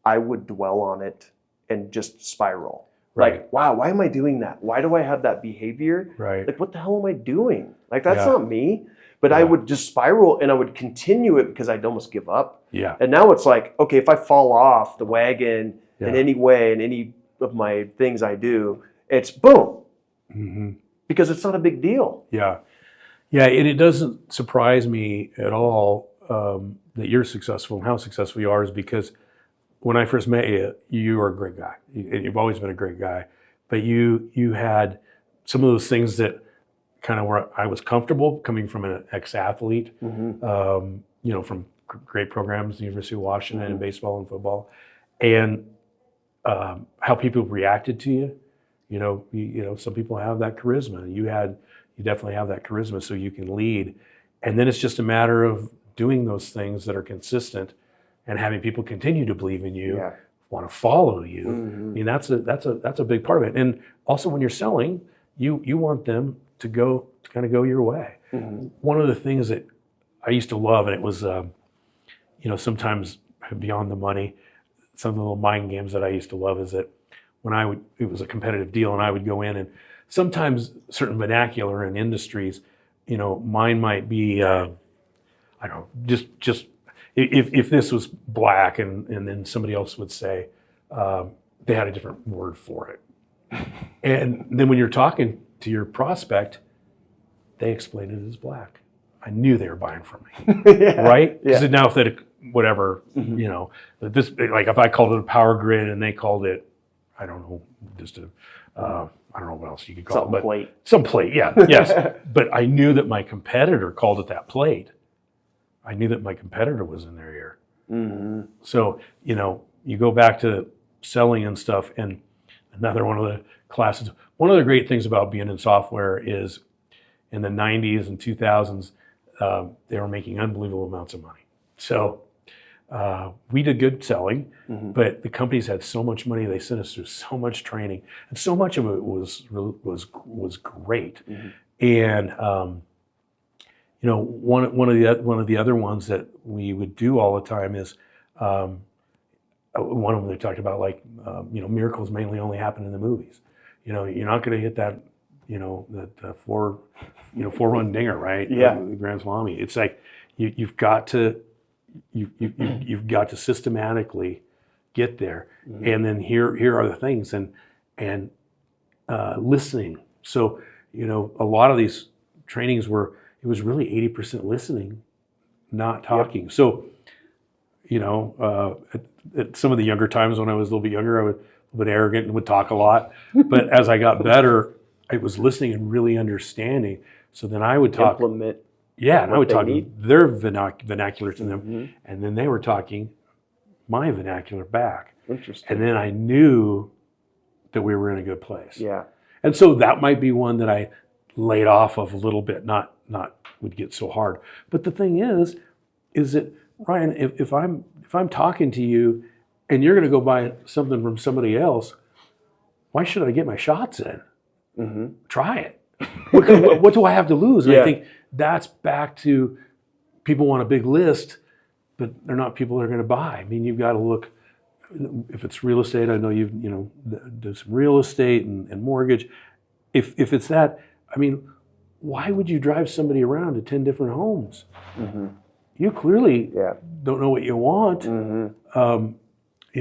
I would dwell on it and just spiral. Right. Like, wow, why am I doing that? Why do I have that behavior? Right. Like, what the hell am I doing? Like, that's not me. But I would just spiral and I would continue it because I'd almost give up. Yeah. And now it's like, okay, if I fall off the wagon in any way, in any of my things I do, it's boom. Because it's not a big deal. Yeah. Yeah. And it doesn't surprise me at all that you're successful and how successful you are, is because when I first met you, you were a great guy. You've always been a great guy. But you had some of those things that kind of where I was comfortable, coming from an ex-athlete, from great programs, the University of Washington in baseball and football, and how people reacted to you. Some people have that charisma. You definitely have that charisma, so you can lead. And then it's just a matter of doing those things that are consistent and having people continue to believe in you, want to follow you. I mean, that's a big part of it. And also when you're selling, you want them to kind of go your way. One of the things that I used to love, and it was, sometimes beyond the money, some of the little mind games that I used to love, is that when it was a competitive deal and I would go in, and sometimes certain vernacular in industries, mine might be, I don't know, just if this was black and then somebody else would say, they had a different word for it. And then when you're talking to your prospect, they explained it as black. I knew they were buying from me, right? Because now if they, whatever, this, like if I called it a power grid and they called it, I don't know, just I don't know what else you could call it, but some plate, yes. But I knew that my competitor called it that plate. I knew that my competitor was in their ear. So, you go back to selling and stuff, and another one of the classes. One of the great things about being in software is in the 90s and 2000s, they were making unbelievable amounts of money. So we did good selling, but the companies had so much money, they sent us through so much training, and so much of it was great. And one of the other ones that we would do all the time is one of them they talked about, like miracles mainly only happen in the movies. You're not going to hit that that four-run dinger, right? The grand salami. It's like you've got to systematically get there, and then here are the things, and listening. So a lot of these trainings it was really 80% listening, not talking. So At some of the younger times when I was a little bit younger, I was a little bit arrogant and would talk a lot. But as I got better, I was listening and really understanding. So then I would talk. Implement. Yeah, and I would talk need. their vernacular to them, and then they were talking my vernacular back. Interesting. And then I knew that we were in a good place. Yeah. And so that might be one that I laid off of a little bit, not would get so hard. But the thing is that Ryan, if I'm talking to you and you're going to go buy something from somebody else, why should I get my shots in? Mm-hmm. Try it. What do I have to lose? And Yeah. I think that's back to people want a big list, but they're not people that are going to buy. I mean, you've got to look. If it's real estate, I know do some real estate and mortgage. If it's that, I mean, why would you drive somebody around to 10 different homes? Mm-hmm. You clearly Yeah. don't know what you want. Mm-hmm.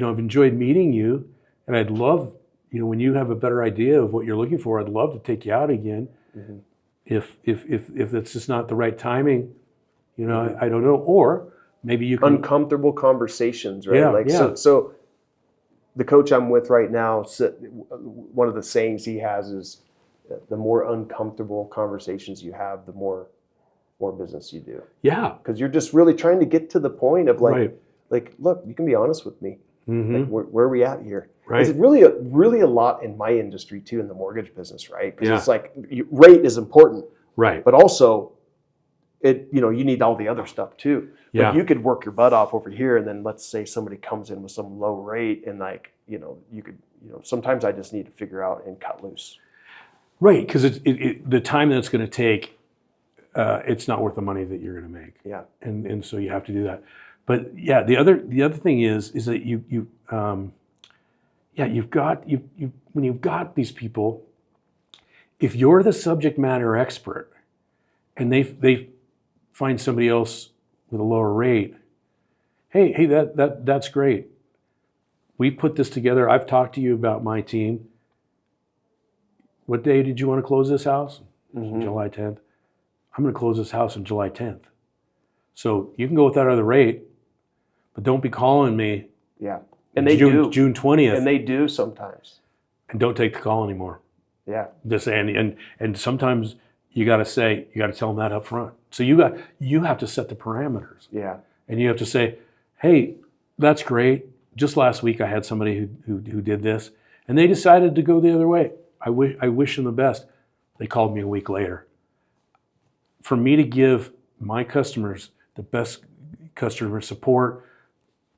I've enjoyed meeting you, and I'd love, when you have a better idea of what you're looking for, I'd love to take you out again. Mm-hmm. If it's just not the right timing, I don't know, or maybe you can. Uncomfortable conversations, right? Yeah, So the coach I'm with right now, one of the sayings he has is, the more uncomfortable conversations you have, the more business you do. Yeah. Because you're just really trying to get to the point of Right. look, you can be honest with me. Mm-hmm. Like, where are we at here? Right. It's really a lot in my industry too, in the mortgage business, right? Because Yeah. it's like rate is important, Right. but also you need all the other stuff too. Yeah. Like you could work your butt off over here, and then let's say somebody comes in with some low rate, and you could sometimes I just need to figure out and cut loose. Right, because the time that it's going to take, it's not worth the money that you're going to make. Yeah. And so you have to do that. But yeah, the other thing is that when you've got these people, if you're the subject matter expert, and they find somebody else with a lower rate, hey, that's great. We've put this together. I've talked to you about my team. What day did you want to close this house? Mm-hmm. July 10th. I'm going to close this house on July 10th. So you can go with that other rate, but don't be calling me. Yeah. And they do. June 20th. And they do sometimes. And don't take the call anymore. Yeah. Just and sometimes you got to tell them that up front. So you have to set the parameters. Yeah. And you have to say, hey, that's great. Just last week I had somebody who did this, and they decided to go the other way. I wish them the best. They called me a week later. For me to give my customers the best customer support,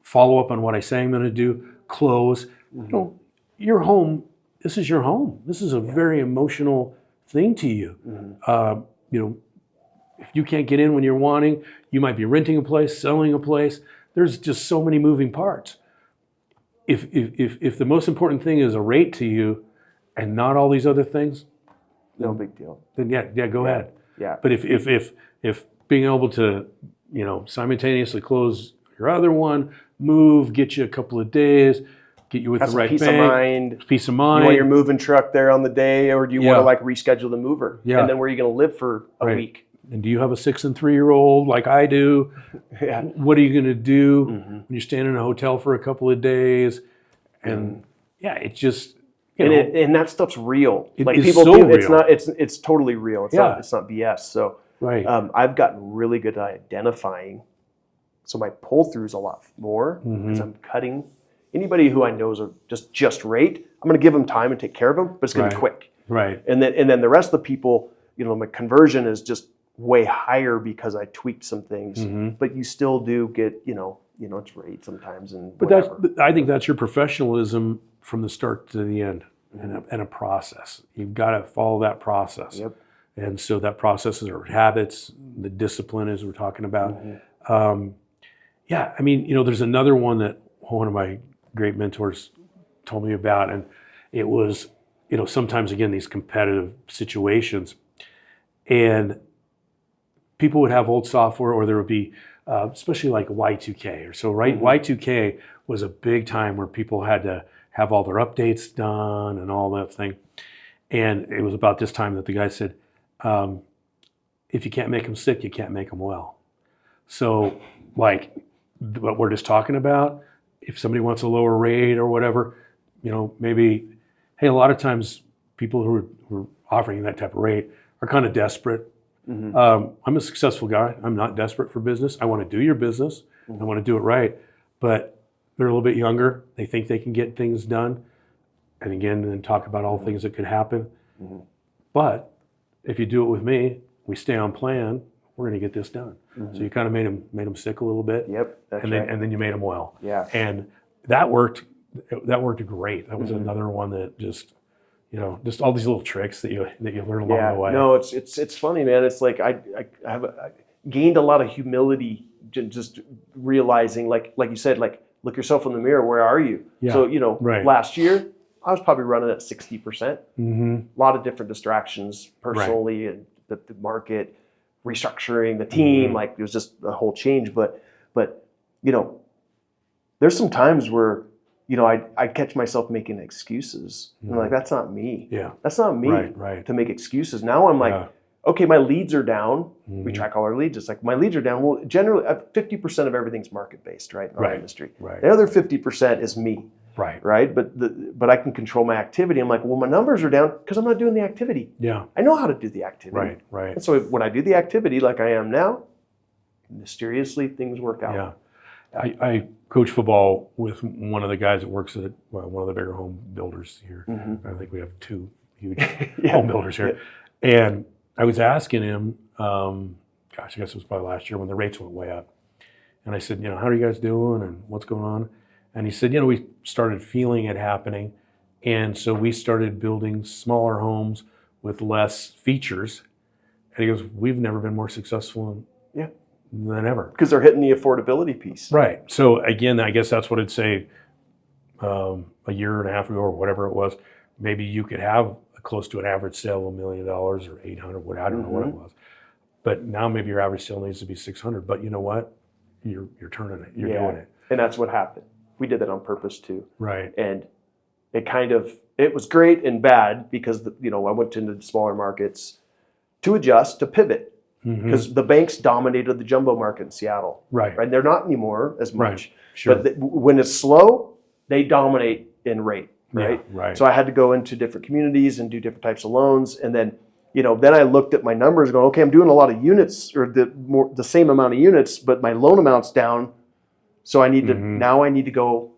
follow up on what I say I'm going to do, close. Mm-hmm. Your home. This is your home. This is a very emotional thing to you. Mm-hmm. If you can't get in when you're wanting, you might be renting a place, selling a place. There's just so many moving parts. If the most important thing is a rate to you, and not all these other things, no big deal. Then go ahead. Yeah. But if being able to simultaneously close your other one, move, get you a couple of days, get you with Have the right peace bank, of mind. peace of You mind. want your moving truck there on the day, or do you want to reschedule the mover? Yeah. And then where are you going to live for a week? And do you have a 6 and 3-year-old like I do? Yeah. What are you going to do when you're staying in a hotel for a couple of days? And it's just and that stuff's real. It's people so do, real. it's totally real. It's not BS. So I've gotten really good at identifying. So my pull through is a lot more because I'm cutting anybody who I know is just rate. I'm going to give them time and take care of them, but it's going to be quick. Right. And then the rest of the people, my conversion is just way higher because I tweaked some things. Mm-hmm. But you still do get it's rate sometimes and But whatever. I think that's your professionalism from the start to the end, and a process. You've got to follow that process. Yep. And so that process is our habits, the discipline, as we're talking about. Mm-hmm. There's another one that one of my great mentors told me about, and it was, sometimes again these competitive situations, and people would have old software, or there would be, especially like Y2K or so, right? Mm-hmm. Y2K was a big time where people had to have all their updates done and all that thing. And it was about this time that the guy said, if you can't make them sick, you can't make them well. So what we're just talking about, if somebody wants a lower rate or whatever, maybe, hey, a lot of times people who are offering that type of rate are kind of desperate. I'm a successful guy. I'm not desperate for business. I want to do your business. I want to do it right. But they're a little bit younger. They think they can get things done. And again, then talk about all things that could happen. But if you do it with me, we stay on plan, we're going to get this done. So you kind of made them sick a little bit. Yep. And then you made them well. Yeah. And that worked. That worked great. That was another one that just all these little tricks that you learn along the way. No, it's funny, man. It's like I gained a lot of humility just realizing, like you said, like look yourself in the mirror. Where are you? Yeah. So Right. last year I was probably running at 60%. A lot of different distractions personally, and the market, restructuring the team. Like it was just a whole change. But there's some times where I catch myself making excuses. I'm like, that's not me. Yeah. That's not me Right. to make excuses. Now I'm like, okay, my leads are down. We track all our leads. It's like my leads are down. Well, generally 50% of everything's market-based, right? In our industry. Right. The other 50% is me. Right. But I can control my activity. I'm like, well, my numbers are down because I'm not doing the activity. Yeah. I know how to do the activity. Right. And so when I do the activity like I am now, mysteriously things work out. Yeah. I coach football with one of the guys that works at one of the bigger home builders here. I think we have two huge home builders here. And I was asking him, I guess it was probably last year when the rates went way up. And I said, how are you guys doing and what's going on? And he said, we started feeling it happening. And so we started building smaller homes with less features. And he goes, we've never been more successful than ever. Because they're hitting the affordability piece. Right. So again, I guess that's what I'd say a year and a half ago or whatever it was. Maybe you could have close to an average sale of $1 million or 800, I don't know what it was. But now maybe your average sale needs to be 600. But you know what? You're turning it. You're doing it. And that's what happened. We did that on purpose too. Right. And it was great and bad because I went into the smaller markets to adjust, to pivot. Because the banks dominated the jumbo market in Seattle. Right. And they're not anymore as much. Right. Sure. But when it's slow, they dominate in rate. Right. Yeah, right. So I had to go into different communities and do different types of loans. And then, then I looked at my numbers going, okay, I'm doing a lot of units or the same amount of units, but my loan amount's down. So I need now I need to go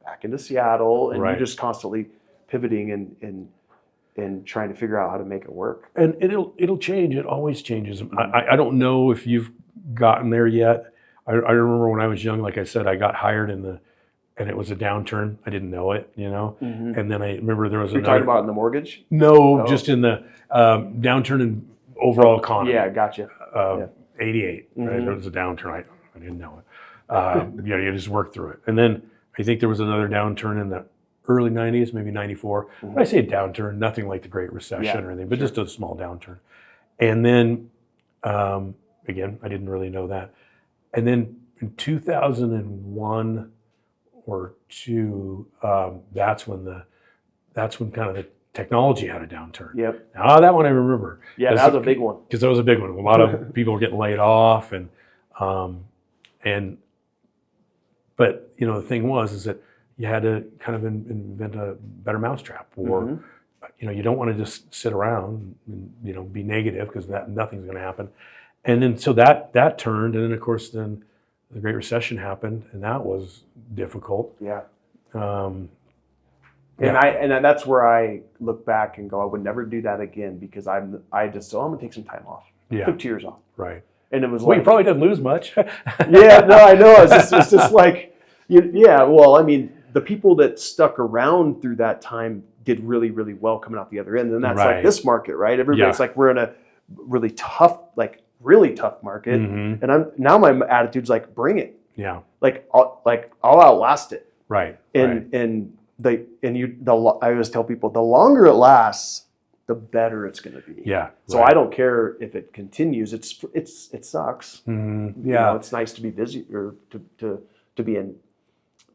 back into Seattle, and you're just constantly pivoting and trying to figure out how to make it work. And it'll change. It always changes. I don't know if you've gotten there yet. I remember when I was young, like I said, I got hired and it was a downturn. I didn't know it, And then I remember there was You're talking about in the mortgage? No, just in the downturn in overall economy. Yeah, gotcha. 88, right? There was a downturn. I didn't know it. You just work through it. And then I think there was another downturn in the early 90s, maybe 94. When I say a downturn, nothing like the Great Recession or anything, but just a small downturn. And then, again, I didn't really know that. And then in 2001 or two, that's when kind of the technology had a downturn. Yep. Now that one I remember. Yeah, that was a big one. Because that was a big one. A lot of people were getting laid off, but the thing was that you had to kind of invent a better mousetrap, or you don't want to just sit around and be negative because nothing's going to happen. And then so that turned, and then of course then the Great Recession happened, and that was difficult. Yeah. And that's where I look back and go, I would never do that again because I'm gonna take some time off. Yeah. Took 2 years off. Right. And it was you probably didn't lose much. Yeah, no, I know. It's just like, well, I mean, the people that stuck around through that time did really, really well coming out the other end. And that's like this market, right? Everybody's like, we're in a really tough market. And now my attitude's like, bring it. Yeah. I'll outlast it. Right. I always tell people, the longer it lasts, the better it's going to be. Yeah. So I don't care if it continues. It sucks. Yeah. It's nice to be busy or to be in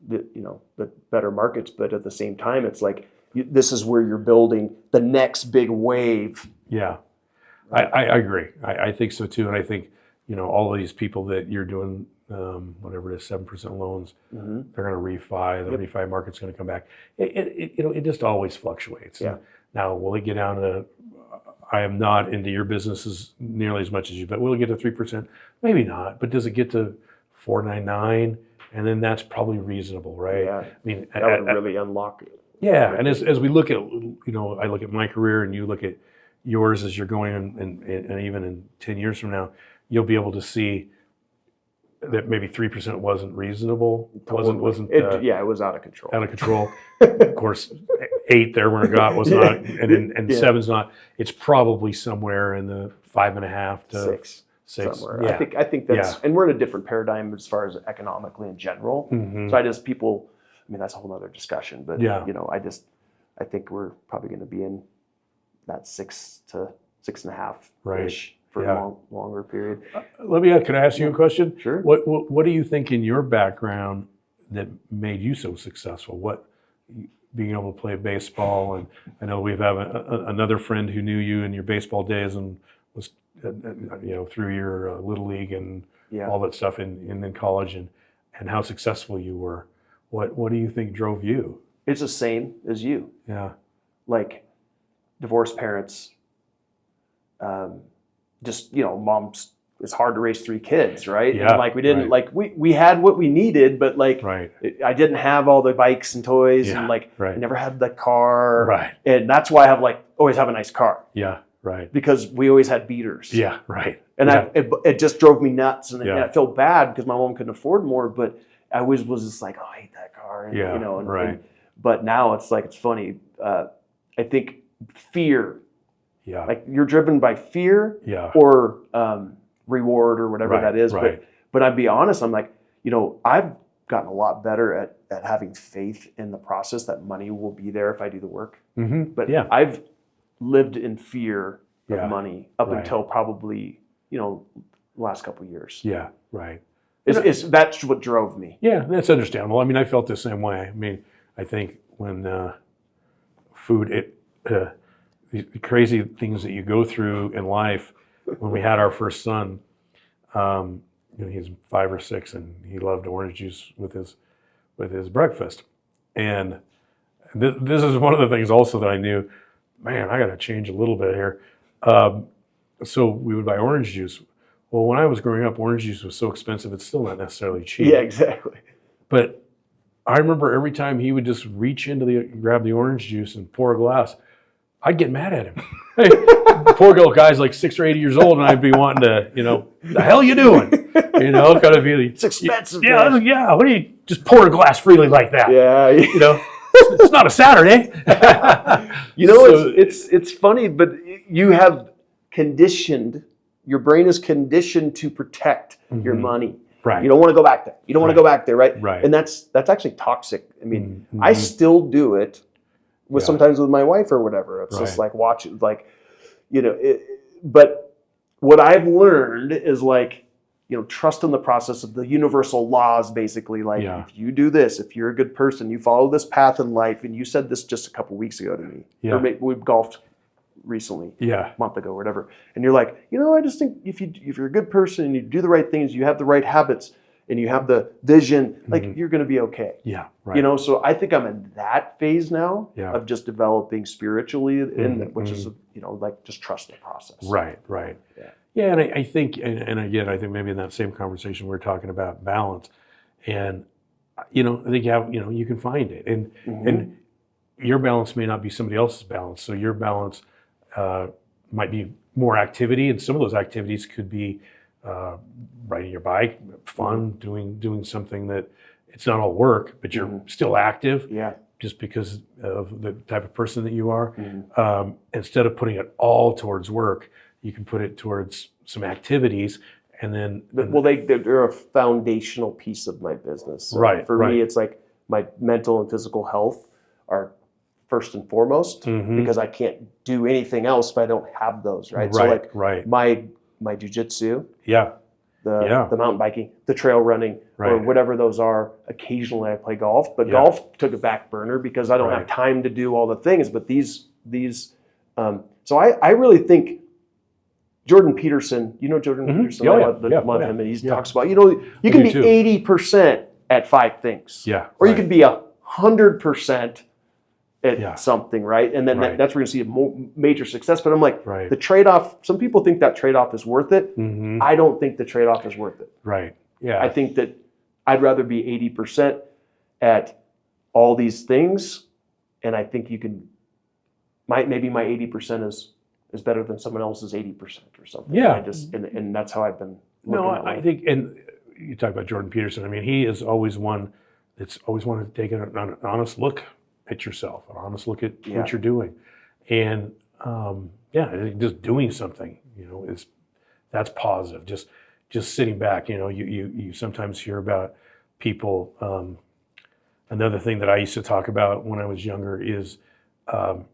the better markets, but at the same time, it's like this is where you're building the next big wave. Yeah. I agree. I think so too. And I think, all of these people that you're doing whatever it is, 7% loans. Mm-hmm. They're going to refi. The refi market's going to come back. It just always fluctuates. Yeah. Now, will it get down to? I am not into your businesses nearly as much as you, but will it get to 3%? Maybe not. But does it get to 4.99? And then that's probably reasonable, right? Yeah. I mean, that would really unlock it. Yeah, and as we look at, I look at my career and you look at yours as you're going, and even in 10 years from now, you'll be able to see that maybe 3% wasn't reasonable. It was out of control. Out of control. Of course, 8 there when it got was not, and 7's not. It's probably somewhere in the 5.5 to 6. Somewhere. Yeah. I think that's, and we're in a different paradigm as far as economically in general. Mm-hmm. So that's a whole other discussion, but I think we're probably going to be in that 6 to 6.5-ish for a longer period. Can I ask you a question? Sure. What do you think in your background that made you so successful? What, being able to play baseball, and I know we have another friend who knew you in your baseball days and was through your little league and all that stuff in college, and how successful you were. What do you think drove you? It's the same as you. Yeah. Like divorced parents, moms, it's hard to raise 3 kids, right? Yeah. And we didn't, we had what we needed, but I didn't have all the bikes and toys, and I never had the car. Right. And that's why I have always have a nice car. Yeah. Right. Because we always had beaters. Yeah. Right. And it just drove me nuts, and I felt bad because my mom couldn't afford more, but I always was just like, oh, I hate that car. And, but now it's funny. I think fear. Yeah. Like you're driven by fear. Yeah. Or reward or whatever that is. Right. But I'd be honest. I'm I've gotten a lot better at having faith in the process that money will be there if I do the work. Mm-hmm. But I've lived in fear of money up until probably the last couple of years. Yeah. Right. That's what drove me. Yeah, that's understandable. I mean, I felt the same way. I mean, I think when food, the crazy things that you go through in life. When we had our first son, he's 5 or 6, and he loved orange juice with his breakfast. And this is one of the things also that I knew, man, I got to change a little bit here. So we would buy orange juice. Well, when I was growing up, orange juice was so expensive, it's still not necessarily cheap. Yeah, exactly. But I remember every time he would just reach grab the orange juice and pour a glass, I'd get mad at him. Hey, poor little guy's 6 or 8 years old, and I'd be wanting to, the hell you doing? Kind of be. It's expensive. Yeah. What do you just pour a glass freely like that? Yeah. It's not a Saturday. It's funny, but you have conditioned. Your brain is conditioned to protect your money. Right. You don't want to go back there. You don't want to go back there, right? Right. And that's actually toxic. I mean, I still do it sometimes with my wife or whatever. It's just watch it, but what I've learned is trust in the process of the universal laws, basically. If you do this, if you're a good person, you follow this path in life, and you said this just a couple weeks ago to me. Yeah. Or maybe we golfed recently, a month ago or whatever, and you're like, I just think if you're a good person and you do the right things, you have the right habits, and you have the vision, you're going to be okay. Yeah, right. So I think I'm in that phase now of just developing spiritually, which is just trust the process. Right. Yeah, and I think, and again, I think maybe in that same conversation we were talking about balance, and I think you can find it, and your balance may not be somebody else's balance, so your balance might be more activity, and some of those activities could be riding your bike, fun, doing something that it's not all work, but you're still active. Yeah. Just because of the type of person that you are. Instead of putting it all towards work, you can put it towards some activities, and then. They're a foundational piece of my business. So for me, it's my mental and physical health are first and foremost, because I can't do anything else if I don't have those, right? My jujitsu, the mountain biking, the trail running, or whatever those are. Occasionally I play golf, but golf took a back burner because I don't have time to do all the things. But these, so I really think Jordan Peterson, you know Jordan Peterson? Oh, I yeah. love him. And he talks about, you I can do be too. 80% at 5 things. Yeah. Or you can be 100% at something, right? And then that's where you're going to see a major success. But I'm like, the trade-off, some people think that trade-off is worth it. I don't think the trade-off is worth it. Right. Yeah. I think that I'd rather be 80% at all these things. And I think you can, maybe my 80% is better than someone else's 80% or something. Yeah. And that's how I've been looking at I life. think, and you talk about Jordan Peterson. I mean, he is always one that's always wanted to take an honest look at yourself, an honest look at what you're doing. And I think just doing something, that's positive. Just sitting back, you sometimes hear about people. Another thing that I used to talk about when I was younger is, and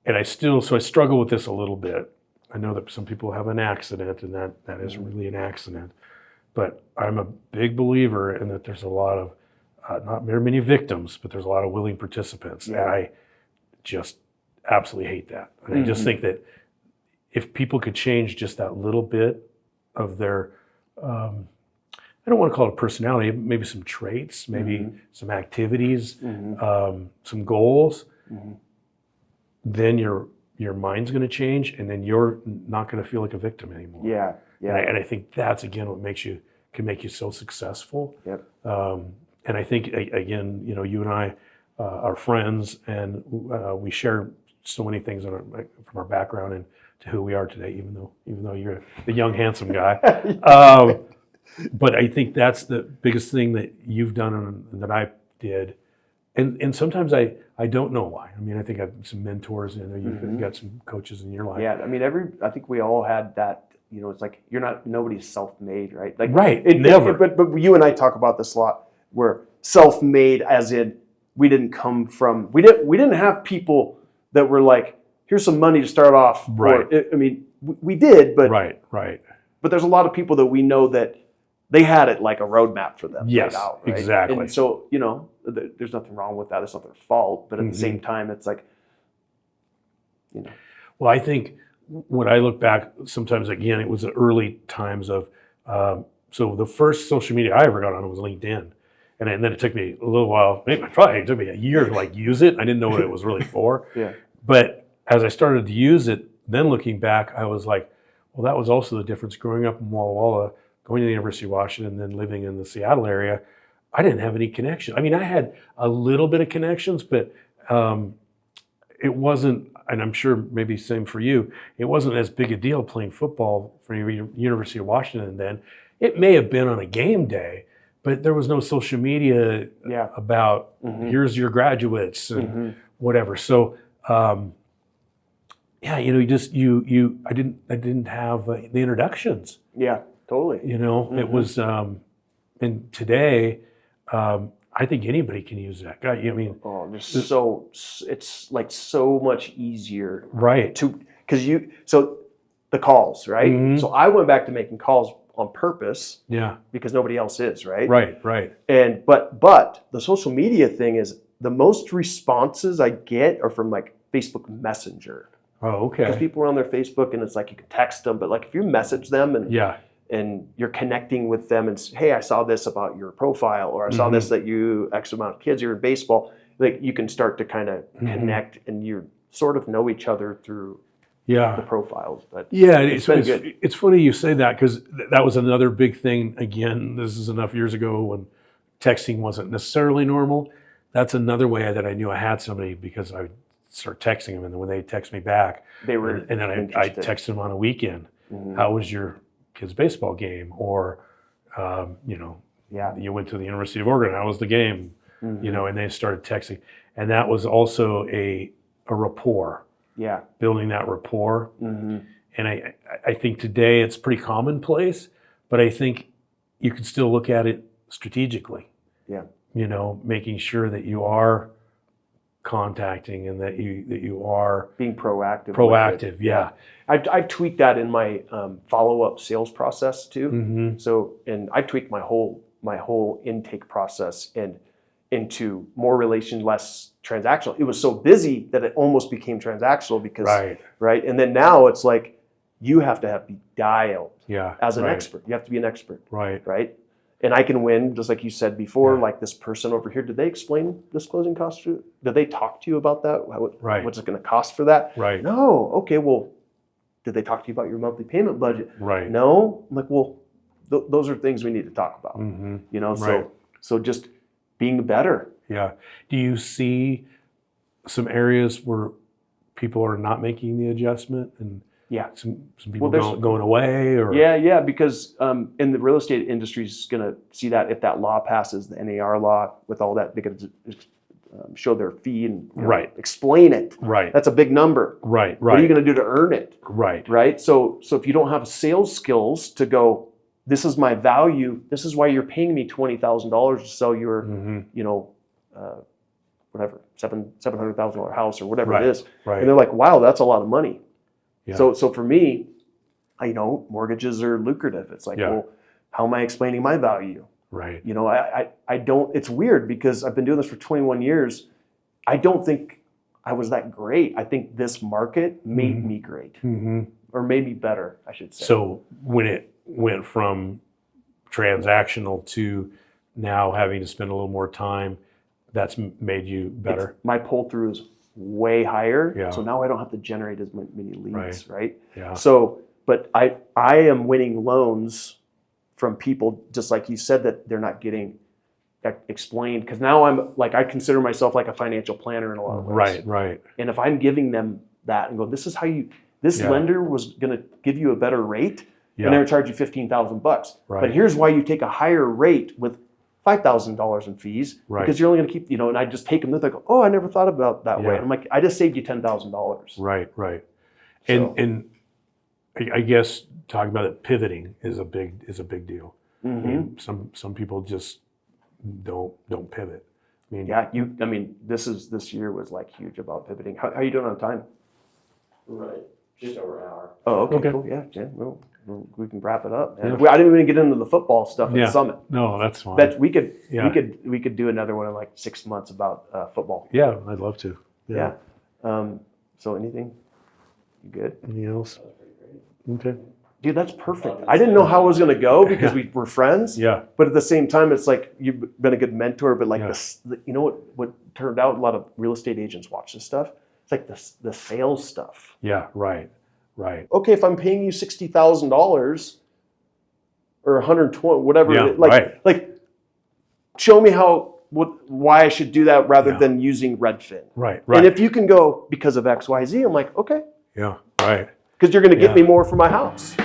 I struggle with this a little bit. I know that some people have an accident, and that is really an accident. But I'm a big believer in that there's a lot of, not very many victims, but there's a lot of willing participants. And I just absolutely hate that. And I just think that if people could change just that little bit of their, I don't want to call it personality, maybe some traits, maybe some activities, some goals, then your mind's going to change, and then you're not going to feel like a victim anymore. Yeah. And I think that's, again, what can make you so successful. Yep. And I think, again, you and I are friends, and we share so many things from our background and to who we are today, even though you're the young, handsome guy. But I think that's the biggest thing that you've done and that I did. And sometimes I don't know why. I mean, I think I have some mentors, and you've got some coaches in your life. Yeah, I mean, I think we all had that. It's like nobody's self-made, right? Like, never. But you and I talk about this a lot. We're self-made, as in we didn't come from. We didn't have people that were like, here's some money to start off. Right. We did, but right. But there's a lot of people that we know that they had it like a roadmap for them. Yes, laid out, right? exactly. And so there's nothing wrong with that. It's not their fault, but at the same time, it's like, Well, I think when I look back, sometimes, again, it was the early times of, so the first social media I ever got on was LinkedIn. And then it took me a little while, probably it took me a year to use it. I didn't know what it was really for. But as I started to use it, then looking back, I was like, well, that was also the difference growing up in Walla Walla, going to the University of Washington, and then living in the Seattle area. I didn't have any connection. I mean, I had a little bit of connections, but it wasn't, and I'm sure maybe same for you, it wasn't as big a deal playing football for University of Washington then. It may have been on a game day, but there was no social media about here's your graduates and whatever. So I didn't have the introductions. Yeah, totally. It was, and today, I think anybody can use that. God, it's like so much easier, right? So the calls, right? So I went back to making calls on purpose, because nobody else is, right? Right. And but the social media thing is the most responses I get are from like Facebook Messenger. Oh, okay. Because people are on their Facebook, and it's like you can text them, but like if you message them and you're connecting with them and hey, I saw this about your profile, or I saw this that you X amount of kids, you're in baseball, like you can start to kind of connect, and you sort of know each other through the profiles. But it's funny you say that, because that was another big thing. Again, this is enough years ago when texting wasn't necessarily normal. That's another way that I knew I had somebody, because I would start texting them, and then when they text me back, and then I text them on a weekend. How was your kid's baseball game? Or you went to the University of Oregon, how was the game? And they started texting, and that was also a rapport. Building that rapport. And I think today it's pretty commonplace, but I think you can still look at it strategically. Making sure that you are contacting, and that you are being proactive. I've tweaked that in my follow-up sales process too. So, and I've tweaked my whole intake process and into more relation, less transactional. It was so busy that it almost became transactional, because right. And then now it's like you have to be dialed as an right. expert. You have to be an expert. Right. Right. And I can win, just like you said before, Yeah. like this person over here, did they explain this closing cost to you? Did they talk to you about that? Right. What's it going to cost for that? Right. No. Okay, well, did they talk to you about your monthly payment budget? Right. No. I'm like, well, those are things we need to talk about. Mm-hmm. You know, Right. so just being better. Yeah. Do you see some areas where people are not making the adjustment and Yeah. some people Well, going away? Or Yeah, because in the real estate industry is going to see that if that law passes, the NAR law, with all that, they're going to show their fee and Right. explain it. Right. That's a big number. Right. What are you Right. going to do to earn it? Right. Right. So if you don't have sales skills to go, this is my value. This is why you're paying me $20,000 to sell your, Mm-hmm. whatever, $700,000 house or whatever Right. it is. Right. And they're like, wow, that's a lot of money. Yeah. So for me, mortgages are lucrative. It's like, Yeah. well, how am I explaining my value? Right. I don't, it's weird because I've been doing this for 21 years. I don't think I was that great. I think this market made Mm-hmm. me great, Mm-hmm. or maybe better, I should say. So when it went from transactional to now having to spend a little more time, that's made you better? My pull through is way higher. Yeah. So now I don't have to generate as many leads, right? Yeah. So, but I am winning loans from people, just like you said, that they're not getting explained. Because now I consider myself like a financial planner in a lot of ways. Right. Right. And if I'm giving them that and go, this is how this Yeah. lender was going to give you a better rate, Yeah. and they're going to charge you $15,000. Right. But here's why you take a higher rate with $5,000 in fees, Right. because you're only going to keep, and I just take them, they go, oh, I never thought about that way. Yeah. I'm like, I just saved you $10,000. Right. Right. So- And I guess talking about it, pivoting is a big deal. Mhm. I mean, some people just don't pivot. I mean, Yeah, this year was like huge about pivoting. How are you doing on time? Right, just over an hour. Oh, okay, Okay. cool. Yeah, well, we can wrap it up. Man. Yeah. I didn't even get into the football stuff at Yeah. the summit. No, that's fine. That we could do another one in like 6 months about football. Yeah, I'd love to. Yeah. So anything? You good? Anything else? That was pretty great. Okay. Dude, that's perfect. I didn't know how it was going to go because we were friends. Yeah. But at the same time, it's like you've been a good mentor. But like Yeah. this, you know what turned out? A lot of real estate agents watch this stuff. It's like the sales stuff. Yeah. Right. Right. Okay, if I'm paying you $60,000 or 120, whatever, Yeah, like show me why I should do that rather Yeah. than using Redfin. Right. Right. And if you can go because of X, Y, Z, I'm like, okay, Yeah. Right. because you're going to get Yeah. me more for my house.